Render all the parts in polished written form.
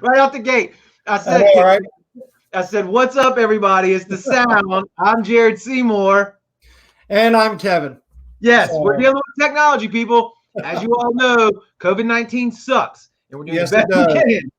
right out the gate. I said, I said, what's up, everybody? It's the sound. I'm Jared Seymour. And I'm Kevin. Yes, we're dealing with technology, people. As you all know, COVID-19 sucks. And we're doing the best we can.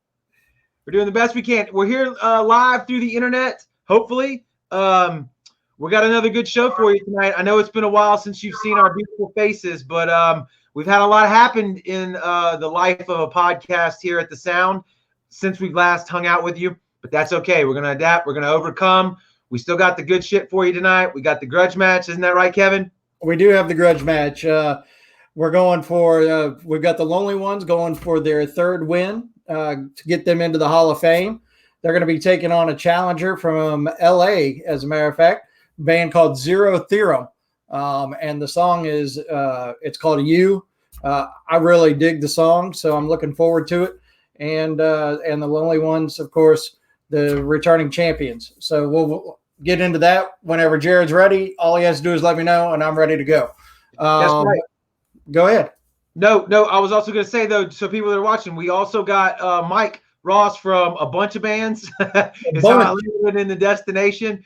We're doing the best we can. We're here live through the internet, hopefully. We got another good show for you tonight. I know it's been a while since you've seen our beautiful faces, but we've had a lot happen in the life of a podcast here at The Sound since we last hung out with you. But that's okay. We're going to adapt. We're going to overcome. We still got the good shit for you tonight. We got the grudge match. Isn't that right, Kevin? We do have the grudge match. We're going for we've got the Lonely Ones going for their third win to get them into the Hall of Fame. They're going to be taking on a challenger from L.A., as a matter of fact, a band called Zero Theorem. And the song is it's called You. I really dig the song, so I'm looking forward to it. And the Lonely Ones, of course, the returning champions. So we'll get into that whenever Jared's ready. All he has to do is let me know, and I'm ready to go. That's right. Go ahead. No. I was also going to say, though, so people that are watching, we also got Mike Ross from a bunch of bands. It's how I live in the destination.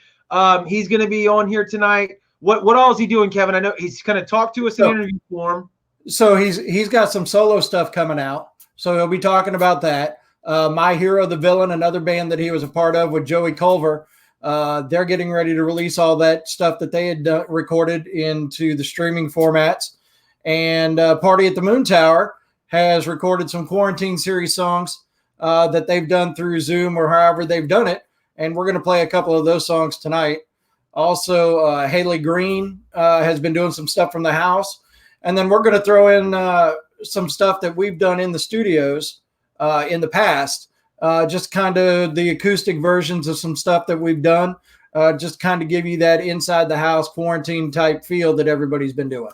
He's going to be on here tonight. What all is he doing, Kevin? I know he's going to talk to us in interview form. So he's got some solo stuff coming out. So he'll be talking about that. My Hero, the Villain, another band that he was a part of with Joey Culver. They're getting ready to release all that stuff that they had recorded into the streaming formats. And Party at the Moon Tower has recorded some Quarantine Series songs that they've done through Zoom or however they've done it. And we're going to play a couple of those songs tonight. Also, Haley Green has been doing some stuff from the house. And then we're going to throw in some stuff that we've done in the studios in the past. Just kind of the acoustic versions of some stuff that we've done. Just kind of give you that inside the house quarantine type feel that everybody's been doing.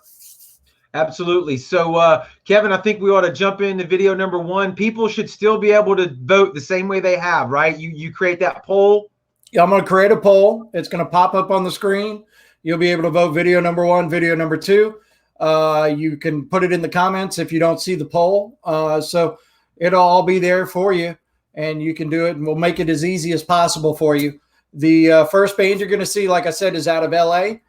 Absolutely. So, Kevin, I think we ought to jump into video number one. People should still be able to vote the same way they have, right? You create that poll. Yeah, I'm going to create a poll. It's going to pop up on the screen. You'll be able to vote video number one, video number two. You can put it in the comments if you don't see the poll. So it'll all be there for you, and you can do it, and we'll make it as easy as possible for you. The first band you're going to see, like I said, is out of L.A.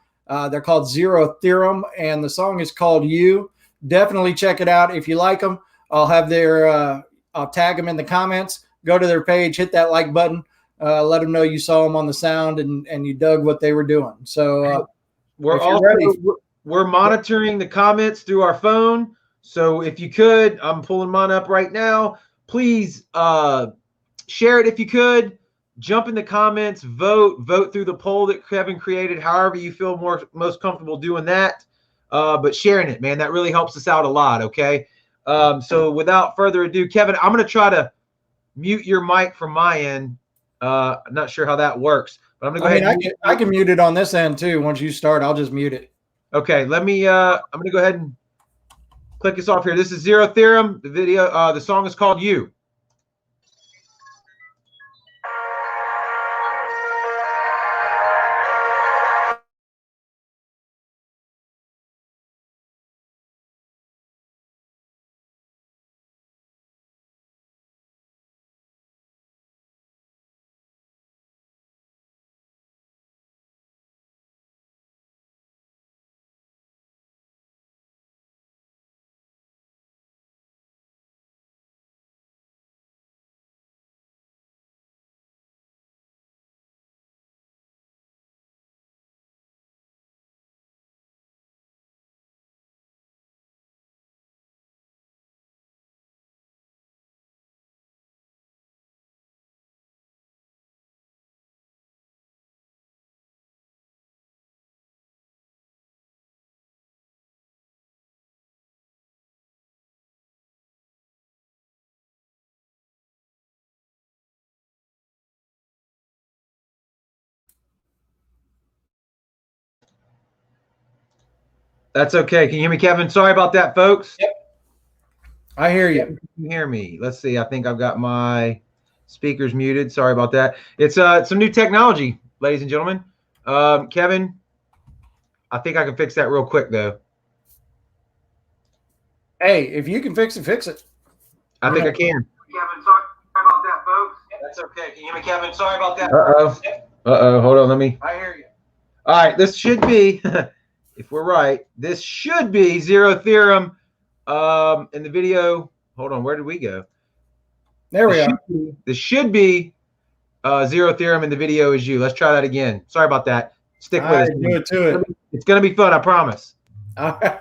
They're called Zero Theorem, and the song is called You. Definitely check it out. If you like them, I'll have I'll tag them in the comments. Go to their page, hit that like button. Let them know you saw them on the sound and you dug what they were doing. So we're monitoring the comments through our phone. So if you could, I'm pulling mine up right now. Please share it if you could. Jump in the comments, vote through the poll that Kevin created, however you feel most comfortable doing that. But sharing it, man, that really helps us out a lot, okay? So without further ado, Kevin, I'm going to try to mute your mic from my end. I'm not sure how that works, but I'm going to go ahead. I can mute it on this end too. Once you start, I'll just mute it. Okay, I'm going to go ahead and click this off here. This is Zero Theorem. The video, the song is called You. That's okay. Can you hear me, Kevin? Sorry about that, folks. Yep. I hear you. Can you hear me? Let's see. I think I've got my speakers muted. Sorry about that. It's some new technology, ladies and gentlemen. Kevin, I think I can fix that real quick, though. Hey, if you can fix it, fix it. I think I can. Kevin, sorry about that, That's okay. Can you hear me, Kevin? Sorry about that. Uh-oh. Hold on. I hear you. All right. This should be, if we're right, this should be Zero Theorem in the video. Hold on. Where did we go? There we are. This should be Zero Theorem in the video is you. Let's try that again. Sorry about that. Stick with us. Do it to it. It's going to be fun. I promise. All right.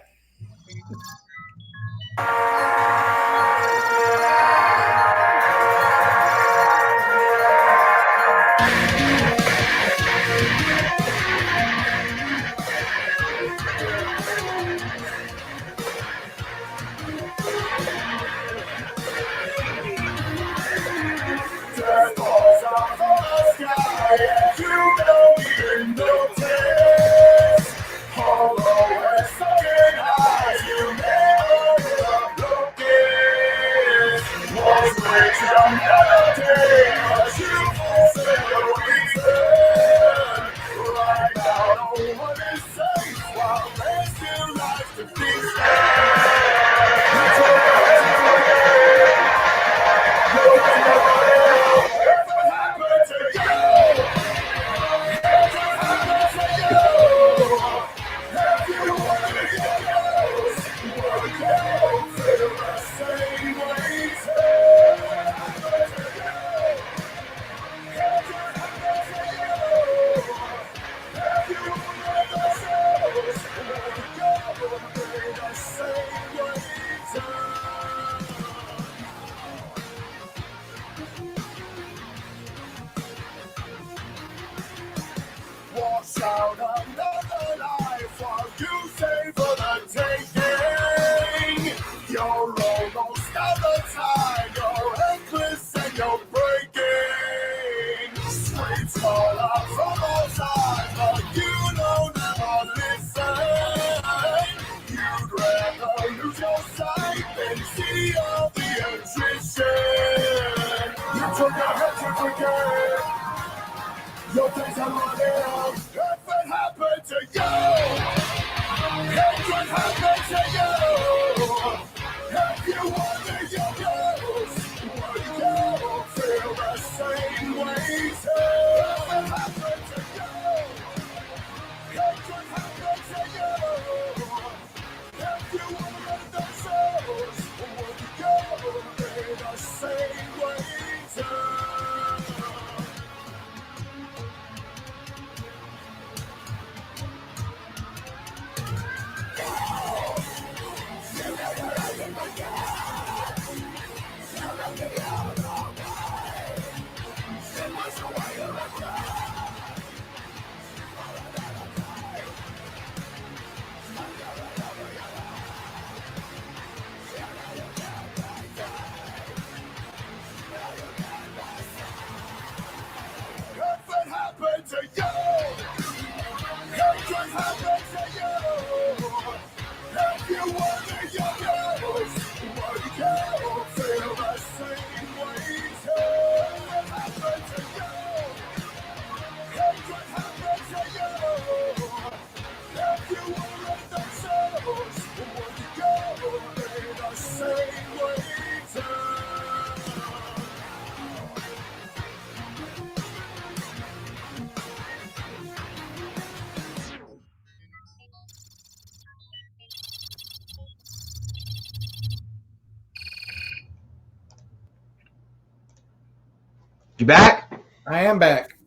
You back? I am back.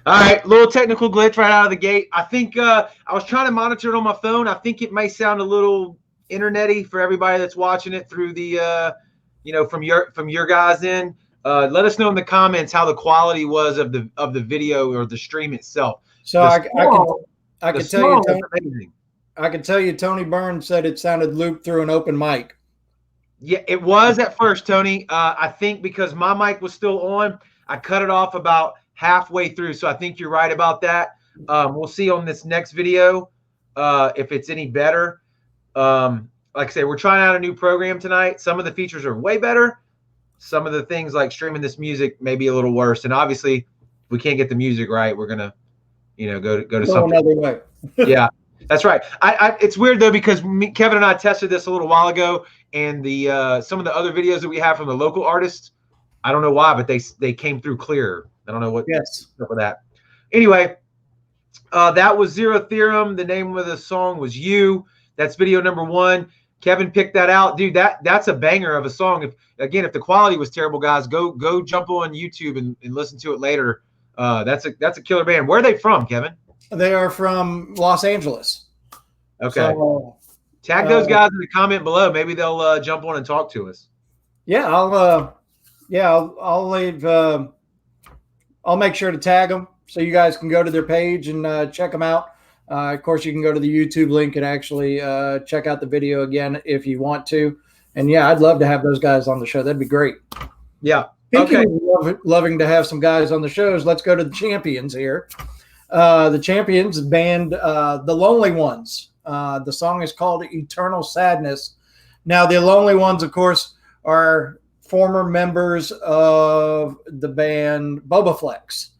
All right, little technical glitch right out of the gate. I think I was trying to monitor it on my phone. I think it may sound a little internet-y for everybody that's watching it through the, from your guys' end. Let us know in the comments how the quality was of the video or the stream itself. So I can tell you, Tony, I can tell you, Tony Burns said it sounded looped through an open mic. Yeah, it was at first, Tony. I think because my mic was still on, I cut it off about halfway through. So I think you're right about that. We'll see on this next video if it's any better. Like I say, we're trying out a new program tonight. Some of the features are way better. Some of the things like streaming this music may be a little worse. And obviously, if we can't get the music right, we're gonna, go to something another way. Yeah, that's right. It's weird though because Kevin and I tested this a little while ago, and the some of the other videos that we have from the local artists I don't know why, but they came through clear. I don't know what's up with that. Anyway, that was Zero Theorem. The name of the song was You. That's video number 1. Kevin picked that out, dude. That's a banger of a song. If the quality was terrible, guys, go jump on YouTube and listen to it later. That's a killer band. Where are they from, Kevin? They are from Los Angeles. Okay. So, tag those guys in the comment below. Maybe they'll jump on and talk to us. Yeah, I'll leave. I'll make sure to tag them so you guys can go to their page and check them out. Of course, you can go to the YouTube link and actually check out the video again if you want to. And yeah, I'd love to have those guys on the show. That'd be great. Yeah. Speaking of loving to have some guys on the shows, let's go to the champions here. The champions band, The Lonely Ones. The song is called Eternal Sadness. Now, the Lonely Ones, of course, are former members of the band Boba Flex,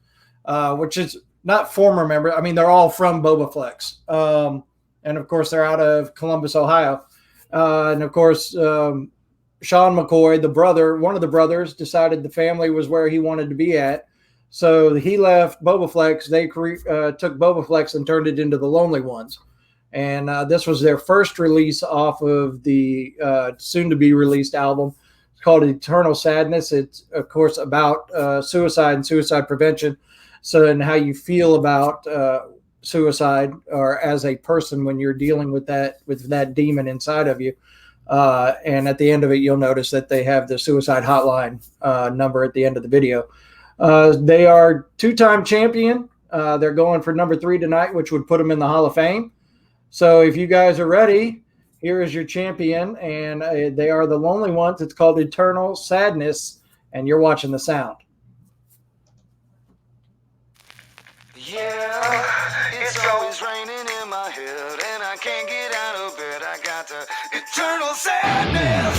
which is not former member. I mean, they're all from Boba Flex. And of course, they're out of Columbus, Ohio. And of course, Sean McCoy, one of the brothers, decided the family was where he wanted to be at. So he left Boba Flex. They took Boba Flex and turned it into the Lonely Ones. And this was their first release off of the soon-to-be released album. It's called Eternal Sadness. It's, of course, about suicide and suicide prevention. And how you feel about suicide or as a person when you're dealing with that demon inside of you. And at the end of it, you'll notice that they have the suicide hotline number at the end of the video. They are 2-time champion. They're going for number 3 tonight, which would put them in the Hall of Fame. So if you guys are ready, here is your champion, and they are the Lonely Ones. It's called Eternal Sadness, and you're watching The Sound. Yeah, it's always raining in my head, and I can't get out of bed. I got the eternal sadness.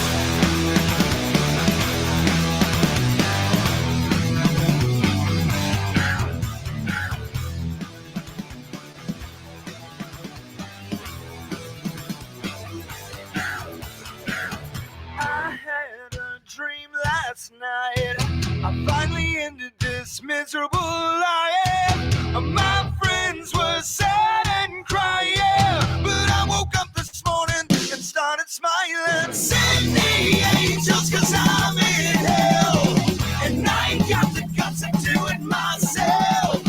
I had a dream last night. I finally ended this miserable life. My friends were sad and crying, but I woke up this morning and started smiling. Send the angels, 'cause I'm in hell, and I ain't got the guts to do it myself.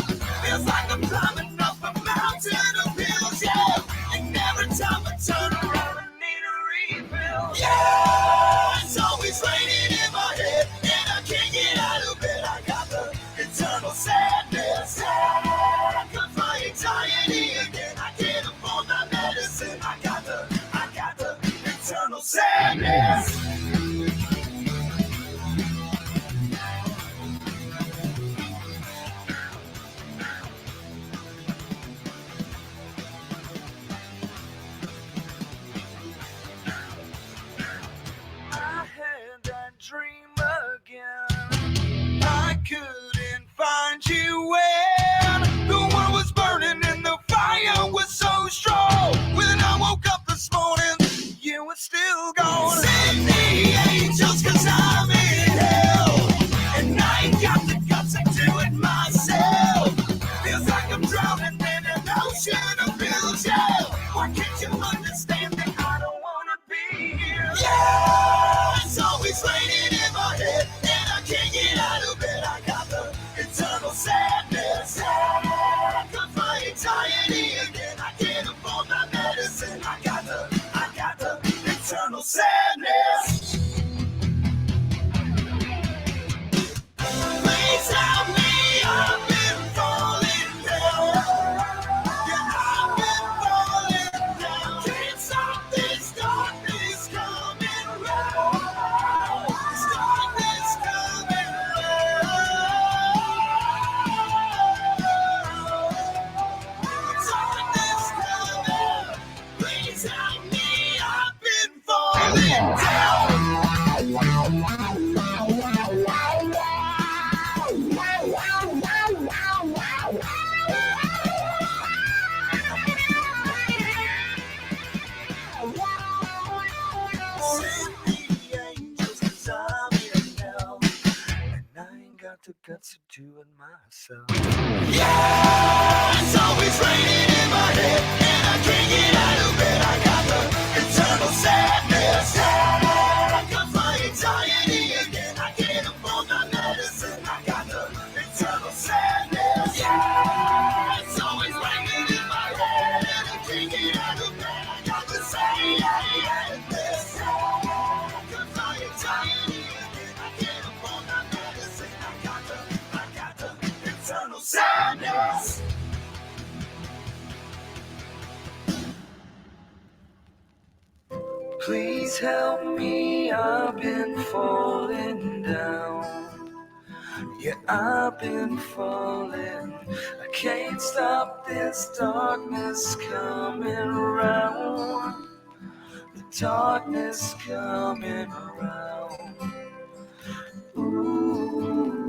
Feels like I'm climbing up a mountain of hills, yeah, and every time I turn around I need a refill. Yeah, it's always raining in my head, and I can't get out of bed. I got the eternal sadness. Anxiety again, I can't afford my medicine. I got the eternal sadness. I had that dream again. I couldn't find you when the world was burning and the fire was so strong. When I woke up this morning, you were still gone. Send the angels, 'cause I'm in hell, and I ain't got the guts to do it myself. Feels like I'm drowning in an ocean of pills, yeah. Why can't you understand that I don't wanna be here? Yeah, it's always raining in my head, and I can't get out of bed. I got the got the guts to do it myself. Yeah, it's always raining in my head, and I can't get out of bed. I got the eternal sadness. I got my anxiety again. I can't afford my medicine. I got the eternal sadness. Yeah, it's always raining in my head, and I can't get out of bed. I got the sadness. I got my anxiety again. I can't afford my medicine. I got the eternal sadness. Please help me, I've been falling down. Yeah, I've been falling. I can't stop this darkness coming around. The darkness coming around. Ooh,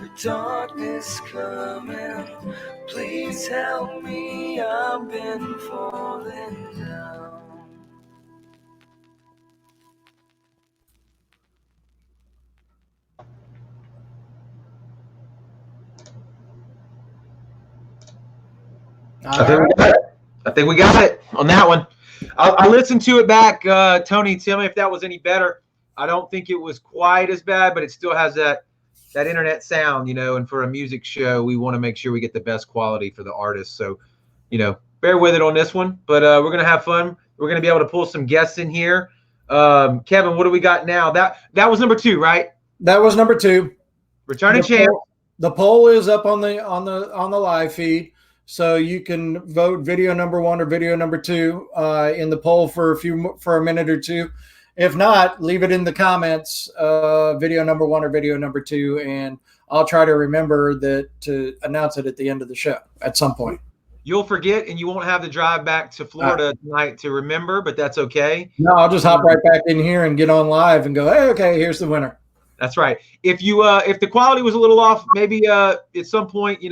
the darkness coming. Please help me, I've been falling down. I think we got it on that one. I listened to it back. Tony, tell me if that was any better. I don't think it was quite as bad, but it still has that internet sound, and for a music show, we want to make sure we get the best quality for the artist. So, bear with it on this one, but we're going to have fun. We're going to be able to pull some guests in here. Kevin, what do we got now? That was number 2, right? That was number 2. Returning champ. The poll is up on the live feed. So you can vote video number 1 or video number 2 in the poll for a minute or two. If not, leave it in the comments, video number 1 or video number 2, and I'll try to remember to announce it at the end of the show at some point. You'll forget, and you won't have to drive back to Florida tonight to remember, but that's okay. No, I'll just hop right back in here and get on live and go, hey, okay, here's the winner. That's right. If the quality was a little off, maybe at some point,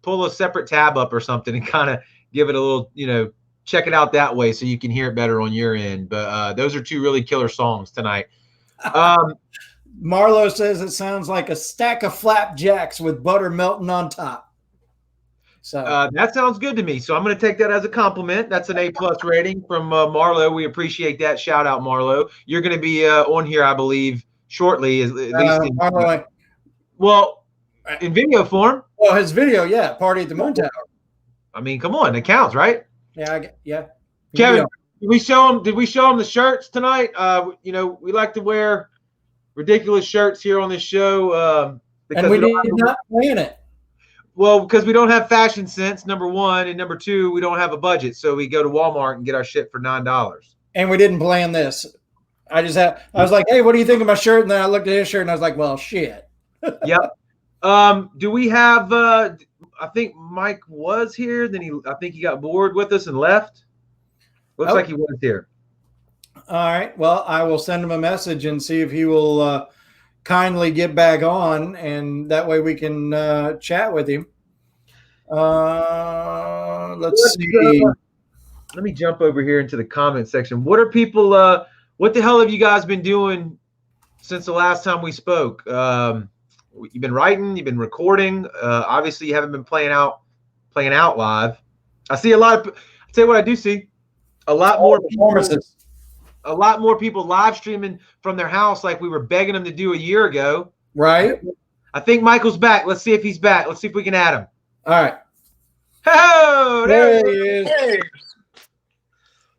pull a separate tab up or something and kind of give it a little, check it out that way so you can hear it better on your end. But those are 2 really killer songs tonight. Marlo says it sounds like a stack of flapjacks with butter melting on top. So that sounds good to me. So I'm going to take that as a compliment. That's an A+ rating from Marlo. We appreciate that. Shout out, Marlo. You're going to be on here, I believe, shortly, at least in video form. Well, his video, yeah, Party at the Moon Tower. I mean, come on, it counts, right? Yeah, Kevin, did we show him the shirts tonight? We like to wear ridiculous shirts here on this show. And we did not plan it. Well, because we don't have fashion sense, number 1, and number 2, we don't have a budget, so we go to Walmart and get our shit for $9. And we didn't plan this. I was like, hey, what do you think of my shirt? And then I looked at his shirt and I was like, well, shit. Yep. Do we have? I think Mike was here. Then I think he got bored with us and left. Looks like he was here. All right. Well, I will send him a message and see if he will kindly get back on, and that way we can chat with him. Let's see. Let me jump over here into the comment section. What are people? What the hell have you guys been doing since the last time we spoke? You've been writing, you've been recording. Obviously, you haven't been playing out live. I see a lot of. I'll tell you what I do see. A lot more people live streaming from their house, like we were begging them to do a year ago. Right. I think Michael's back. Let's see if he's back. Let's see if we can add him. All right. Oh, there he is. Hey.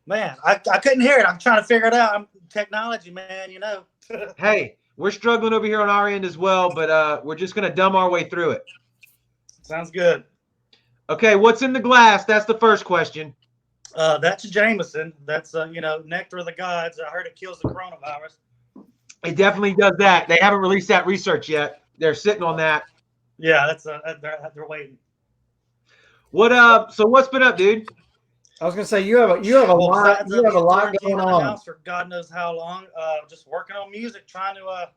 Man, I couldn't hear it. I'm trying to figure it out. I'm technology, man. Hey. We're struggling over here on our end as well, but we're just going to dumb our way through it. Sounds good. Okay, what's in the glass? That's the first question. That's Jameson. That's, nectar of the gods. I heard it kills the coronavirus. It definitely does that. They haven't released that research yet. They're sitting on that. Yeah, that's they're waiting. So what's been up, dude? I was gonna say you have a lot going on for God knows how long. Just working on music, trying to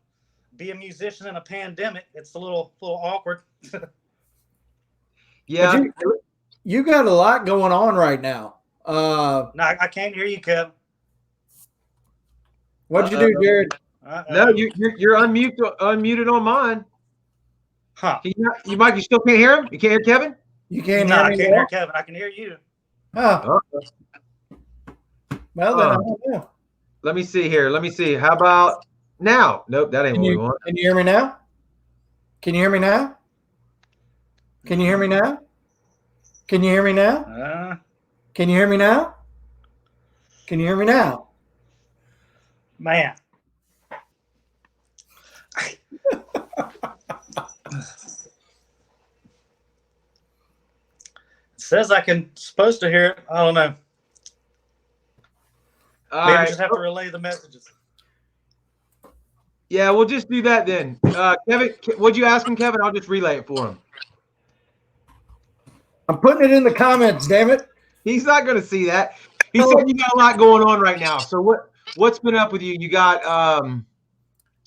be a musician in a pandemic. It's a little awkward. Yeah, you got a lot going on right now. No, I can't hear you, Kev. What'd you do, Jared? No, you're unmuted on mine. Huh? You still can't hear him? You can't hear Kevin? You can't No, hear I me can't now? hear Kevin. I can hear you. Oh, well, then I Uh, don't know. Let me see here. Let me see. How about now? Nope, that ain't Can what we you, want. can you hear me now? Can you hear me now? Can you hear me now? Can you hear me now? Can you hear me now? Can you hear me now? Man. It says I can supposed to hear it. I don't know. Maybe right. just have to relay the messages. Yeah, we'll just do that then. Kevin, what'd you ask him, Kevin? I'll just relay it for him. I'm putting it in the comments, damn it. He's not going to see that. He said you got a lot going on right now. So what's been up with you? You got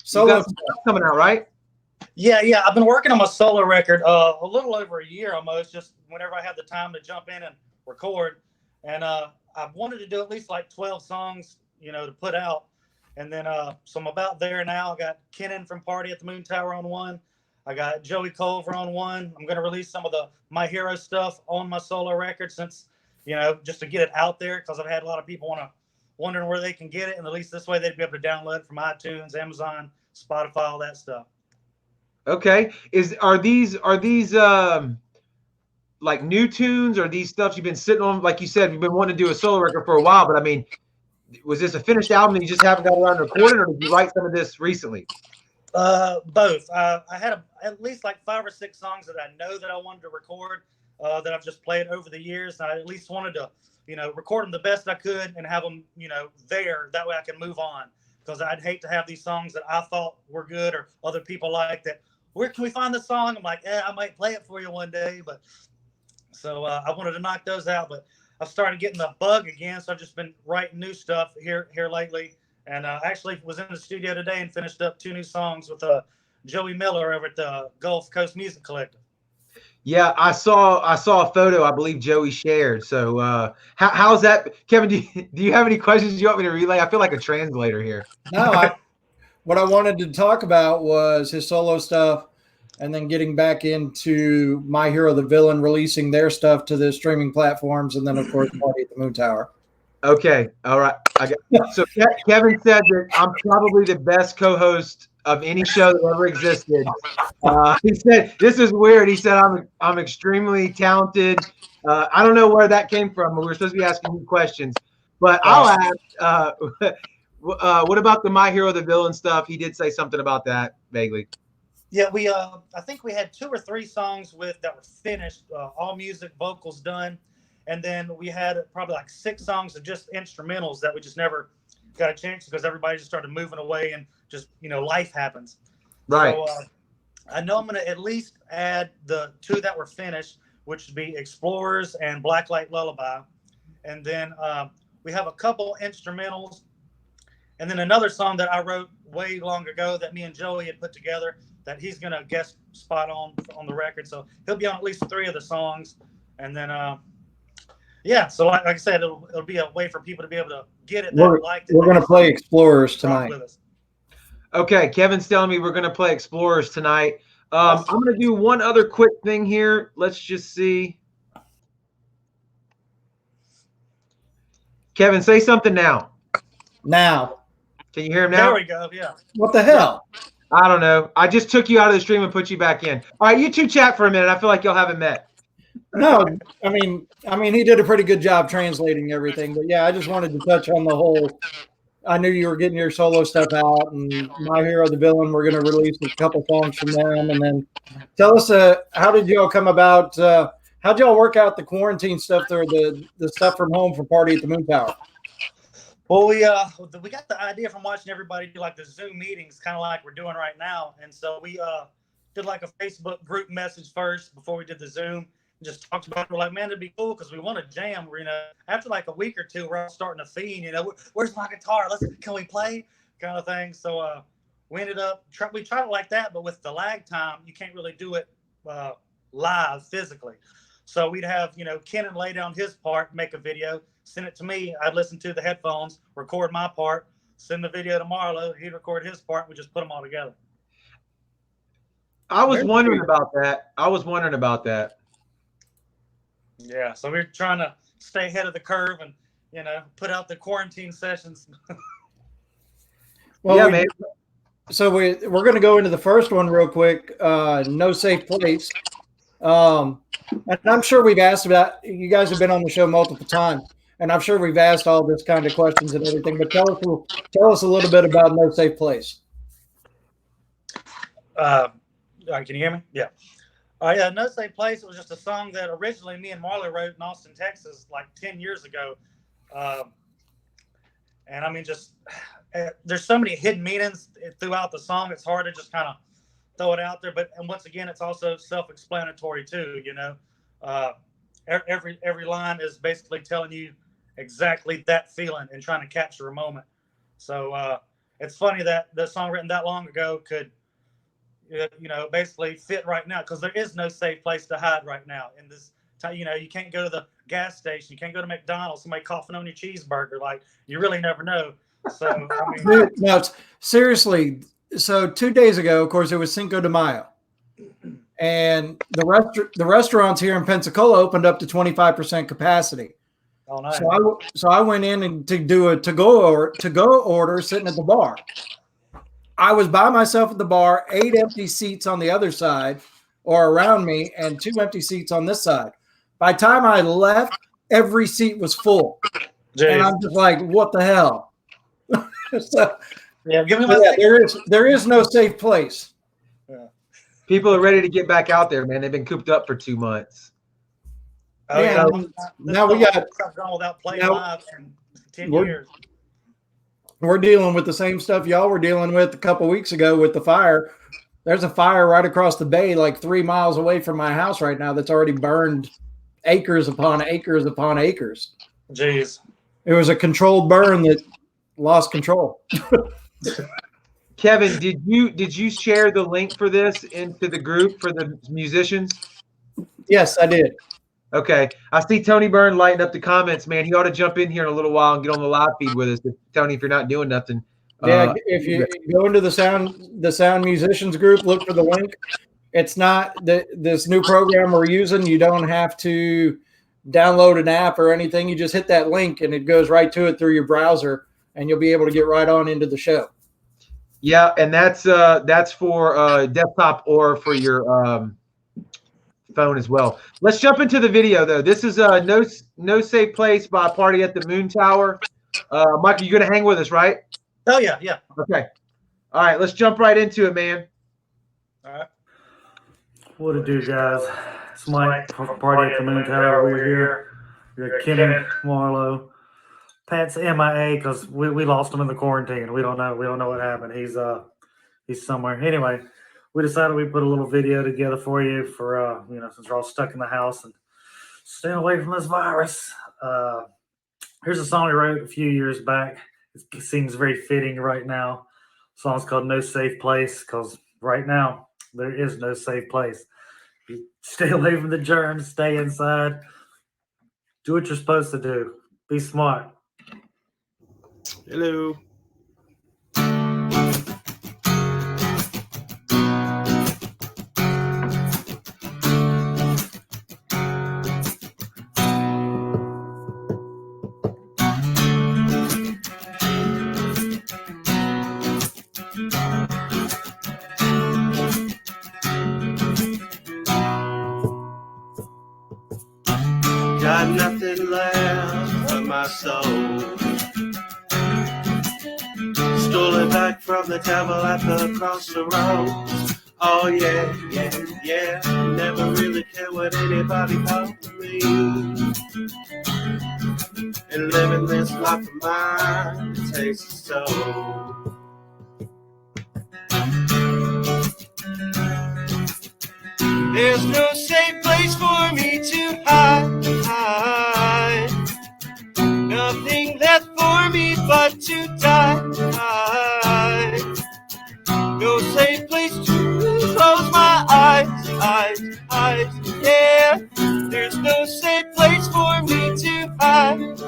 Solo some stuff coming out, right? Yeah. I've been working on my solo record a little over a year almost, just whenever I had the time to jump in and record. And I wanted to do at least like 12 songs, to put out. And then so I'm about there now. I got Kenan from Party at the Moon Tower on one. I got Joey Culver on one. I'm going to release some of the My Hero stuff on my solo record since, just to get it out there, because I've had a lot of people wondering where they can get it. And at least this way they'd be able to download it from iTunes, Amazon, Spotify, all that stuff. Okay. Are these like new tunes, or these stuff you've been sitting on? Like you said, you've been wanting to do a solo record for a while, but I mean, was this a finished album and you just haven't got around to recording, or did you write some of this recently? Both. I had at least like 5 or 6 songs that I know that I wanted to record that I've just played over the years. And I at least wanted to, record them the best I could and have them, there. That way I can move on, because I'd hate to have these songs that I thought were good or other people like that. Where can we find the song? I'm like, I might play it for you one day. But so I wanted to knock those out, but I've started getting the bug again. So I've just been writing new stuff here lately. And I actually was in the studio today and finished up 2 new songs with Joey Miller over at the Gulf Coast Music Collective. Yeah, I saw a photo I believe Joey shared. So how's that, Kevin? Do you have any questions you want me to relay? I feel like a translator here. No, what I wanted to talk about was his solo stuff, and then getting back into My Hero the Villain, releasing their stuff to the streaming platforms, and then of course Party at the Moon Tower. Okay, all right. So Kevin said that I'm probably the best co-host of any show that ever existed. He said this is weird. He said I'm extremely talented. I don't know where that came from. We were supposed to be asking you questions, but I'll ask. What about the My Hero the Villain stuff? He did say something about that vaguely. Yeah, we I think we had 2 or 3 songs that were finished, all music, vocals done. And then we had probably like 6 songs of just instrumentals that we just never got a chance, because everybody just started moving away and just, life happens. Right. So I know I'm going to at least add the 2 that were finished, which would be Explorers and Blacklight Lullaby. And then we have a couple instrumentals. And then another song that I wrote way long ago that me and Joey had put together that he's going to guest spot on the record. So he'll be on at least 3 of the songs. And then yeah, so like I said, it'll be a way for people to be able to get it. We're going to play Explorers tonight. Okay, Kevin's telling me we're going to play Explorers tonight. I'm going to do one other quick thing here. Let's just see. Kevin, say something now. Now. Can you hear him now? There we go, yeah. What the hell? I don't know. I just took you out of the stream and put you back in. All right, you two chat for a minute. I feel like y'all haven't met. No, I mean, he did a pretty good job translating everything. But yeah, I just wanted to touch on the whole. I knew you were getting your solo stuff out, and My Hero the Villain. We're going to release a couple songs from them, and then tell us how did y'all come about? How'd y'all work out the quarantine stuff there, the stuff from home for Party at the Moon Tower? Well, we got the idea from watching everybody do like the Zoom meetings, kind of like we're doing right now, and so we did like a Facebook group message first before we did the Zoom. Just talked about it. We're like, man, it'd be cool because we want to jam. We're, after like a week or 2, we're all starting to fiend. Where's my guitar? Can we play? Kind of thing. So we ended up we tried it like that, but with the lag time, you can't really do it live physically. So we'd have Kenan lay down his part, make a video, send it to me. I'd listen to the headphones, record my part, send the video to Marlo. He'd record his part. We just put them all together. I was wondering about that. Yeah, so we're trying to stay ahead of the curve and, put out the quarantine sessions. Well, yeah, man. So we're going to go into the first one real quick. No safe place. And I'm sure we've asked about. You guys have been on the show multiple times, and I'm sure we've asked all this kind of questions and everything. But tell us a little bit about No Safe Place. Can you hear me? Yeah. Yeah, No Safe Place was just a song that originally me and Marlo wrote in Austin, Texas, like 10 years ago. And I mean, just there's so many hidden meanings throughout the song. It's hard to just kind of throw it out there. And once again, it's also self-explanatory too. Every line is basically telling you exactly that feeling and trying to capture a moment. So it's funny that the song written that long ago could, basically fit right now, because there is no safe place to hide right now in this time. You can't go to the gas station, you can't go to McDonald's, somebody coughing on your cheeseburger. Like, you really never know. So I mean, Dude, no, seriously. So 2 days ago, of course, it was Cinco de Mayo, and the restaurants here in Pensacola opened up to 25% capacity. Oh, nice. So I went in and to do a to-go order sitting at the bar. I was by myself at the bar, 8 empty seats on the other side or around me, and 2 empty seats on this side. By the time I left, every seat was full. Jeez. And I'm just like, what the hell? So, yeah, give me my there is no safe place. Yeah. People are ready to get back out there, man. They've been cooped up for 2 months. Oh, yeah. Now we got gone without playing live in 10 years. We're dealing with the same stuff y'all were dealing with a couple weeks ago with the fire. There's a fire right across the bay, like 3 miles away from my house right now, that's already burned acres upon acres upon acres. Jeez. It was a controlled burn that lost control. Kevin, did you share the link for this into the group for the musicians? Yes, I did. Okay. I see Tony Byrne lighting up the comments, man. He ought to jump in here in a little while and get on the live feed with us. Tony, if you're not doing nothing. Yeah, if you go into the sound musicians group, look for the link. It's not this new program we're using. You don't have to download an app or anything. You just hit that link and it goes right to it through your browser, and you'll be able to get right on into the show. Yeah, and that's for desktop or for your phone as well. Let's jump into the video though. This is No Safe Place by Party at the Moon Tower. Michael, you're gonna hang with us, right? Oh yeah. Okay. All right, let's jump right into it, man. All right. What it do, guys? It's Mike from Party at the Moon Tower. We're here. We got Kenny, Marlo. Pat's MIA because we lost him in the quarantine. We don't know what happened. He's somewhere. Anyway, we decided we'd put a little video together for you for since we're all stuck in the house and staying away from this virus. Here's a song we wrote a few years back. It seems very fitting right now. The song's called No Safe Place because right now there is no safe place. You stay away from the germs, stay inside, do what you're supposed to do. Be smart. Hello. Got nothing left of my soul. Stole it back from the devil at the crossroads. Oh yeah. Never really cared what anybody thought of me. And living this life of mine, it takes a soul. There's no safe place for me to hide. Nothing left for me but to die. No safe place to close my eyes. Yeah, there's no safe place for me to hide.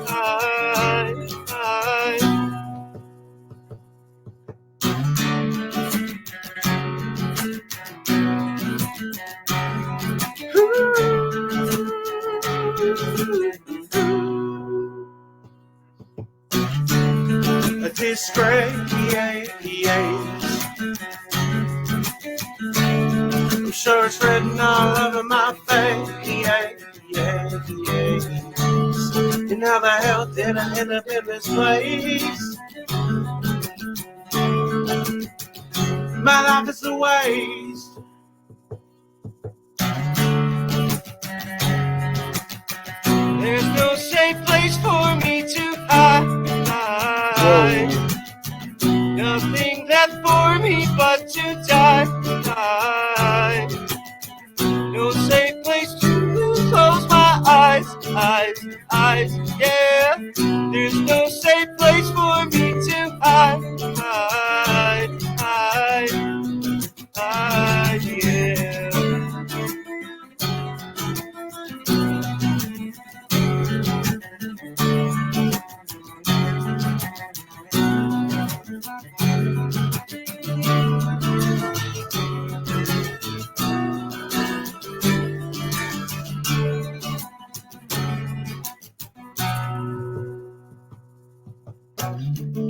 disgrace. I'm sure it's written all over my face. And how the hell did I end up in this place? My life is a waste. There's no safe place for me to hide. Nothing left for me but to die. No safe place to close my eyes. Yeah. There's no safe place for me to hide. Yeah.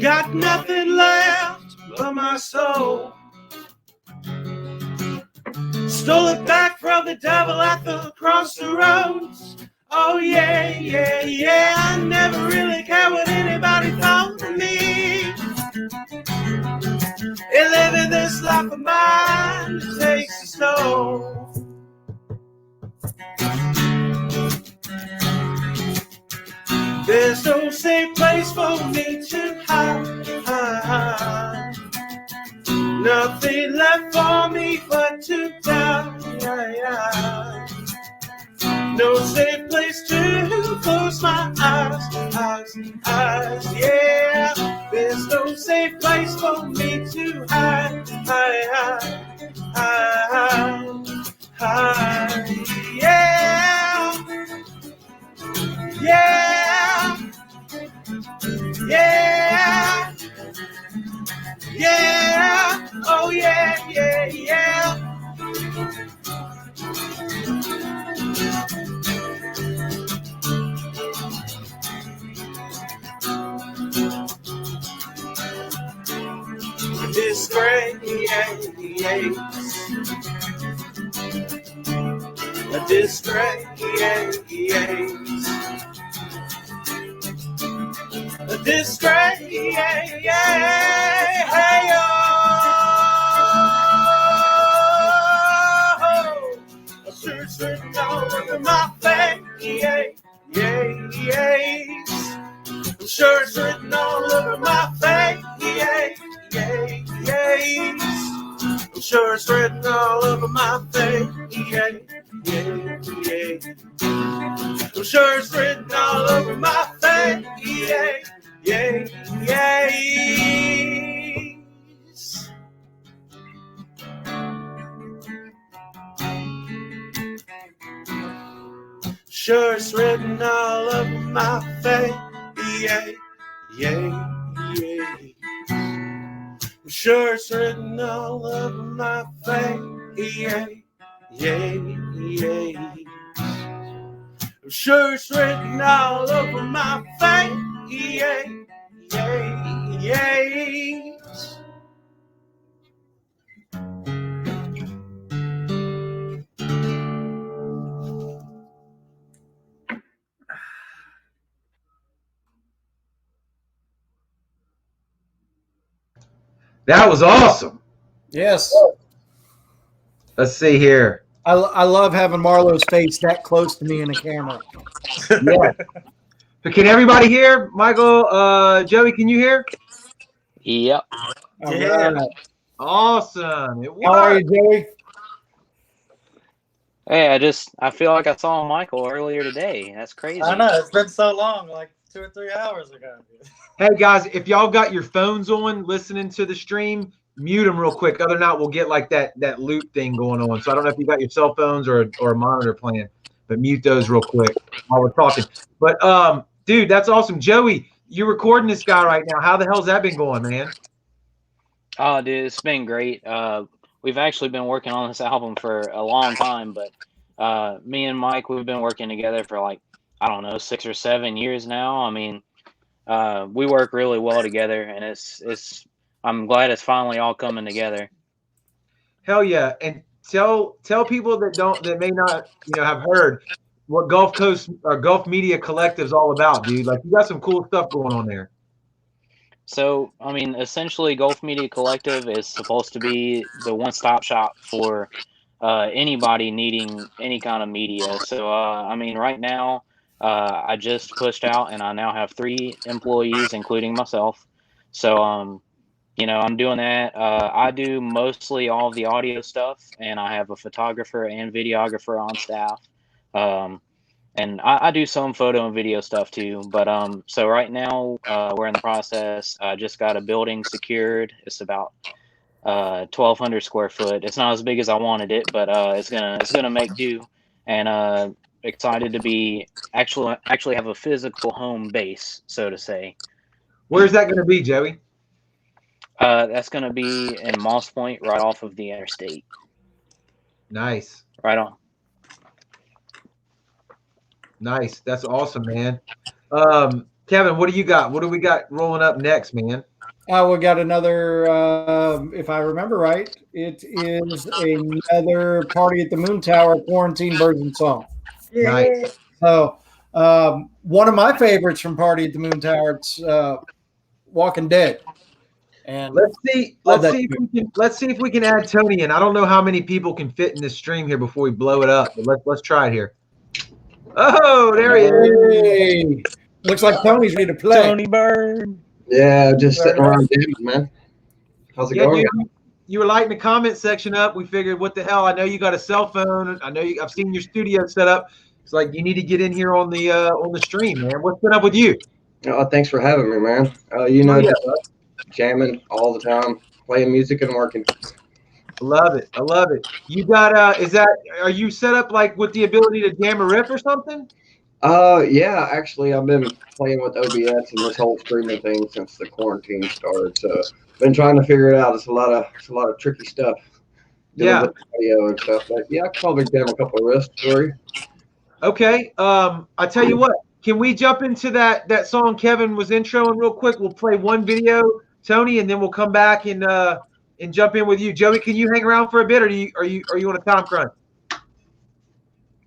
Got nothing left but my soul. Stole it back from the devil at the crossroads. Oh yeah. I never really cared what anybody thought of me. And living this life of mine takes its toll. There's no safe place for me to hide. Nothing left for me but to die. No safe place to close my eyes. Yeah, there's no safe place for me to hide. Yeah. Oh yeah. Disgrace. A disgrace. A disgrace. Hey, a shirt's written all over my face. A shirt's written all over my face. I'm sure it's written all over my face. I'm sure it's written all over my face. Sure it's written all over my face. I'm sure it's written all over my face. I'm sure it's written all over my face. That was awesome. Yes. Let's see here. I love having Marlo's face that close to me in the camera. Yeah. So can everybody hear? Michael, Joey, can you hear? Yep. Yeah. Right. Awesome. How are you, Joey? Hey, I feel like I saw Michael earlier today. That's crazy. I know, it's been so long, like 2 or 3 hours ago. Hey guys, if y'all got your phones on listening to the stream, mute them real quick. Other than that, we'll get like that loop thing going on. So I don't know if you got your cell phones or a monitor playing, but mute those real quick while we're talking. But dude, that's awesome. Joey, you're recording this guy right now. How the hell's that been going, man? Oh, dude, it's been great. We've actually been working on this album for a long time, but me and Mike, we've been working together for like, I don't know, 6 or 7 years now. I mean, we work really well together, and I'm glad it's finally all coming together. Hell yeah. And tell people that may not, have heard what Gulf Coast or Gulf Media Collective is all about, dude. Like, you got some cool stuff going on there. So, I mean, essentially, Gulf Media Collective is supposed to be the one-stop shop for anybody needing any kind of media. So, I mean, right now, I just pushed out, and I now have 3 employees, including myself. So, I'm doing that. I do mostly all of the audio stuff, and I have a photographer and videographer on staff. And I do some photo and video stuff too. But so right now we're in the process. I just got a building secured. It's about 1,200 square foot. It's not as big as I wanted it, but it's gonna make do. And excited to be actually have a physical home base, so to say. Where's that going to be, Joey? That's gonna be in Moss Point, right off of the interstate. Nice. Right on. Nice. That's awesome, man. Kevin, what do you got? What do we got rolling up next, man? We got another, if I remember right, it is another Party at the Moon Tower quarantine version song. Nice. So one of my favorites from Party at the Moon Tower, it's Walking Dead. And let's see if we can add Tony in. I don't know how many people can fit in this stream here before we blow it up, but let's try it here. Oh, there he is. Looks like Tony's ready to play. Tony Bird. Yeah, just sitting around jamming, man. How's it going? Dude, you were lighting the comment section up. We figured, what the hell? I know you got a cell phone. I know I've seen your studio set up. It's like you need to get in here on the stream, man. What's been up with you? Oh, thanks for having me, man. Just jamming all the time, playing music and working. I love it. You got are you set up like with the ability to jam a riff or something? Yeah, actually I've been playing with OBS and this whole streaming thing since the quarantine started. So been trying to figure it out. It's a lot of tricky stuff. Yeah. With audio and stuff. But yeah, I could probably jam a couple of riffs for you. Okay. I tell you what, can we jump into that song Kevin was introing real quick? We'll play one video, Tony, and then we'll come back and jump in with you. Joey, can you hang around for a bit, or are you on a time crunch?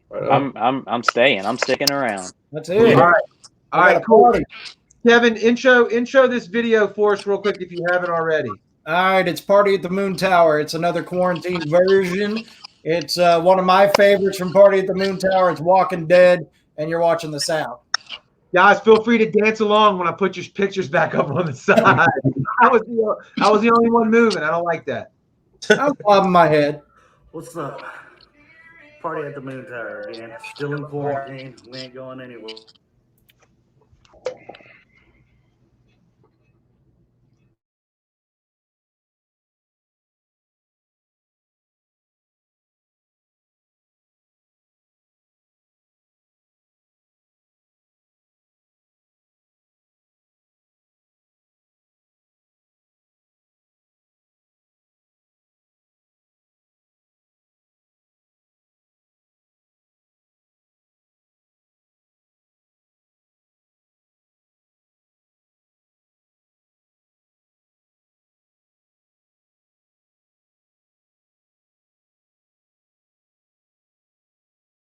Right, I'm staying. I'm sticking around. That's it. All right, cool. Kevin, intro this video for us real quick if you haven't already. All right, it's Party at the Moon Tower. It's another quarantine version. It's one of my favorites from Party at the Moon Tower. It's Walking Dead, and you're watching the sound. Guys, feel free to dance along when I put your pictures back up on the side. I was the only one moving. I don't like that. I'm bobbing my head. What's up? Party at the Moon Tower again. Still in quarantine. We ain't going anywhere.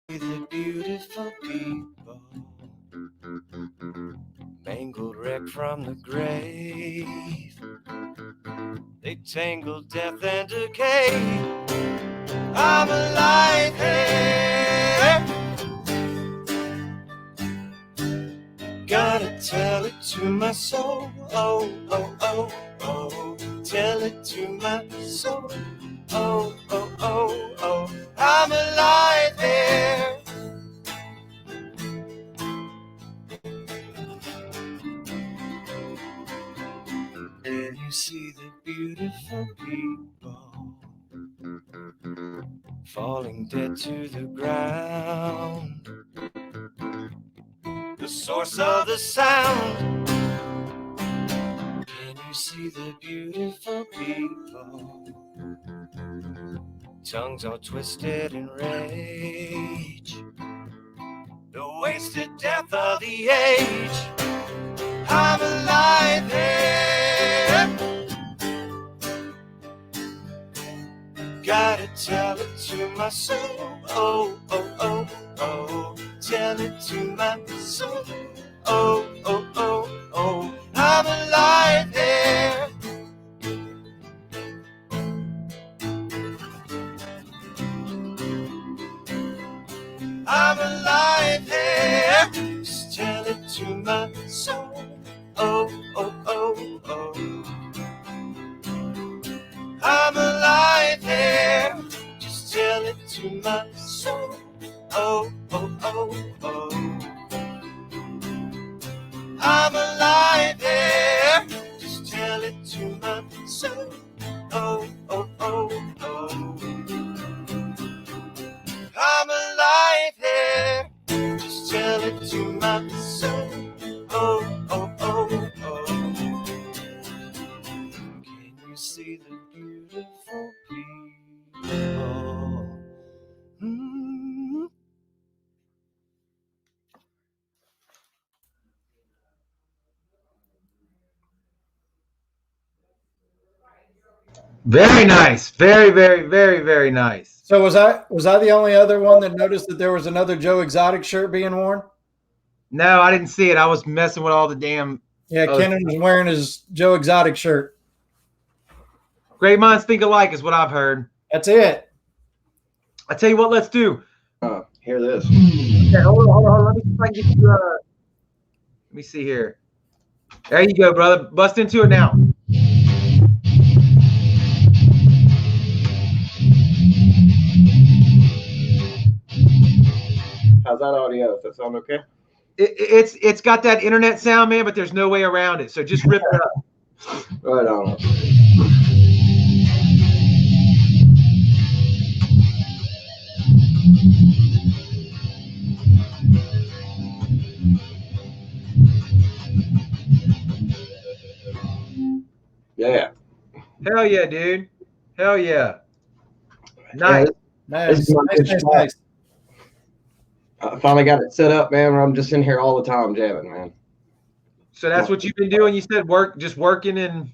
The beautiful people, mangled wreck from the grave. They tangle death and decay. I'm alive here. Gotta tell it to my soul. Oh, oh, oh, oh. Tell it to my soul. Oh, oh, oh, oh. I'm alive here. Can you see the beautiful people falling dead to the ground? The source of the sound. Can you see the beautiful people? Tongues all twisted in rage. The wasted death of the age. I'm alive here. Gotta tell it to my soul. Oh, oh, oh, oh. Tell it to my soul. Oh, oh, oh, oh. I'm alive here. I'm alive here. Just tell it to my soul. Oh, oh, oh, oh. I'm alive here. Just tell it to my soul. Oh, oh, oh, oh. I'm alive here. Just tell it to my soul. Oh, oh, oh, oh. I'm alive here. Just tell it to my soul. Oh, oh, oh, oh. Can you see the beautiful people? Mm. Very nice. Very, very, very, very nice. So was I the only other one that noticed that there was another Joe Exotic shirt being worn? No, I didn't see it. I was messing with all the damn. Yeah, Kenan was wearing his Joe Exotic shirt. Great minds think alike is what I've heard. That's it. I tell you what, let's do. Hear this. Okay, hold on. Let me see if I can get you. Let me see here. There you go, brother. Bust into it now. How's that audio? Does that sound okay? It's got that internet sound, man, but there's no way around it. So just rip it up. Right on. Yeah. Hell yeah, dude. Hell yeah. Nice. Nice. I finally got it set up, man. I'm just in here all the time jamming, man. So that's what you've been doing. You said working and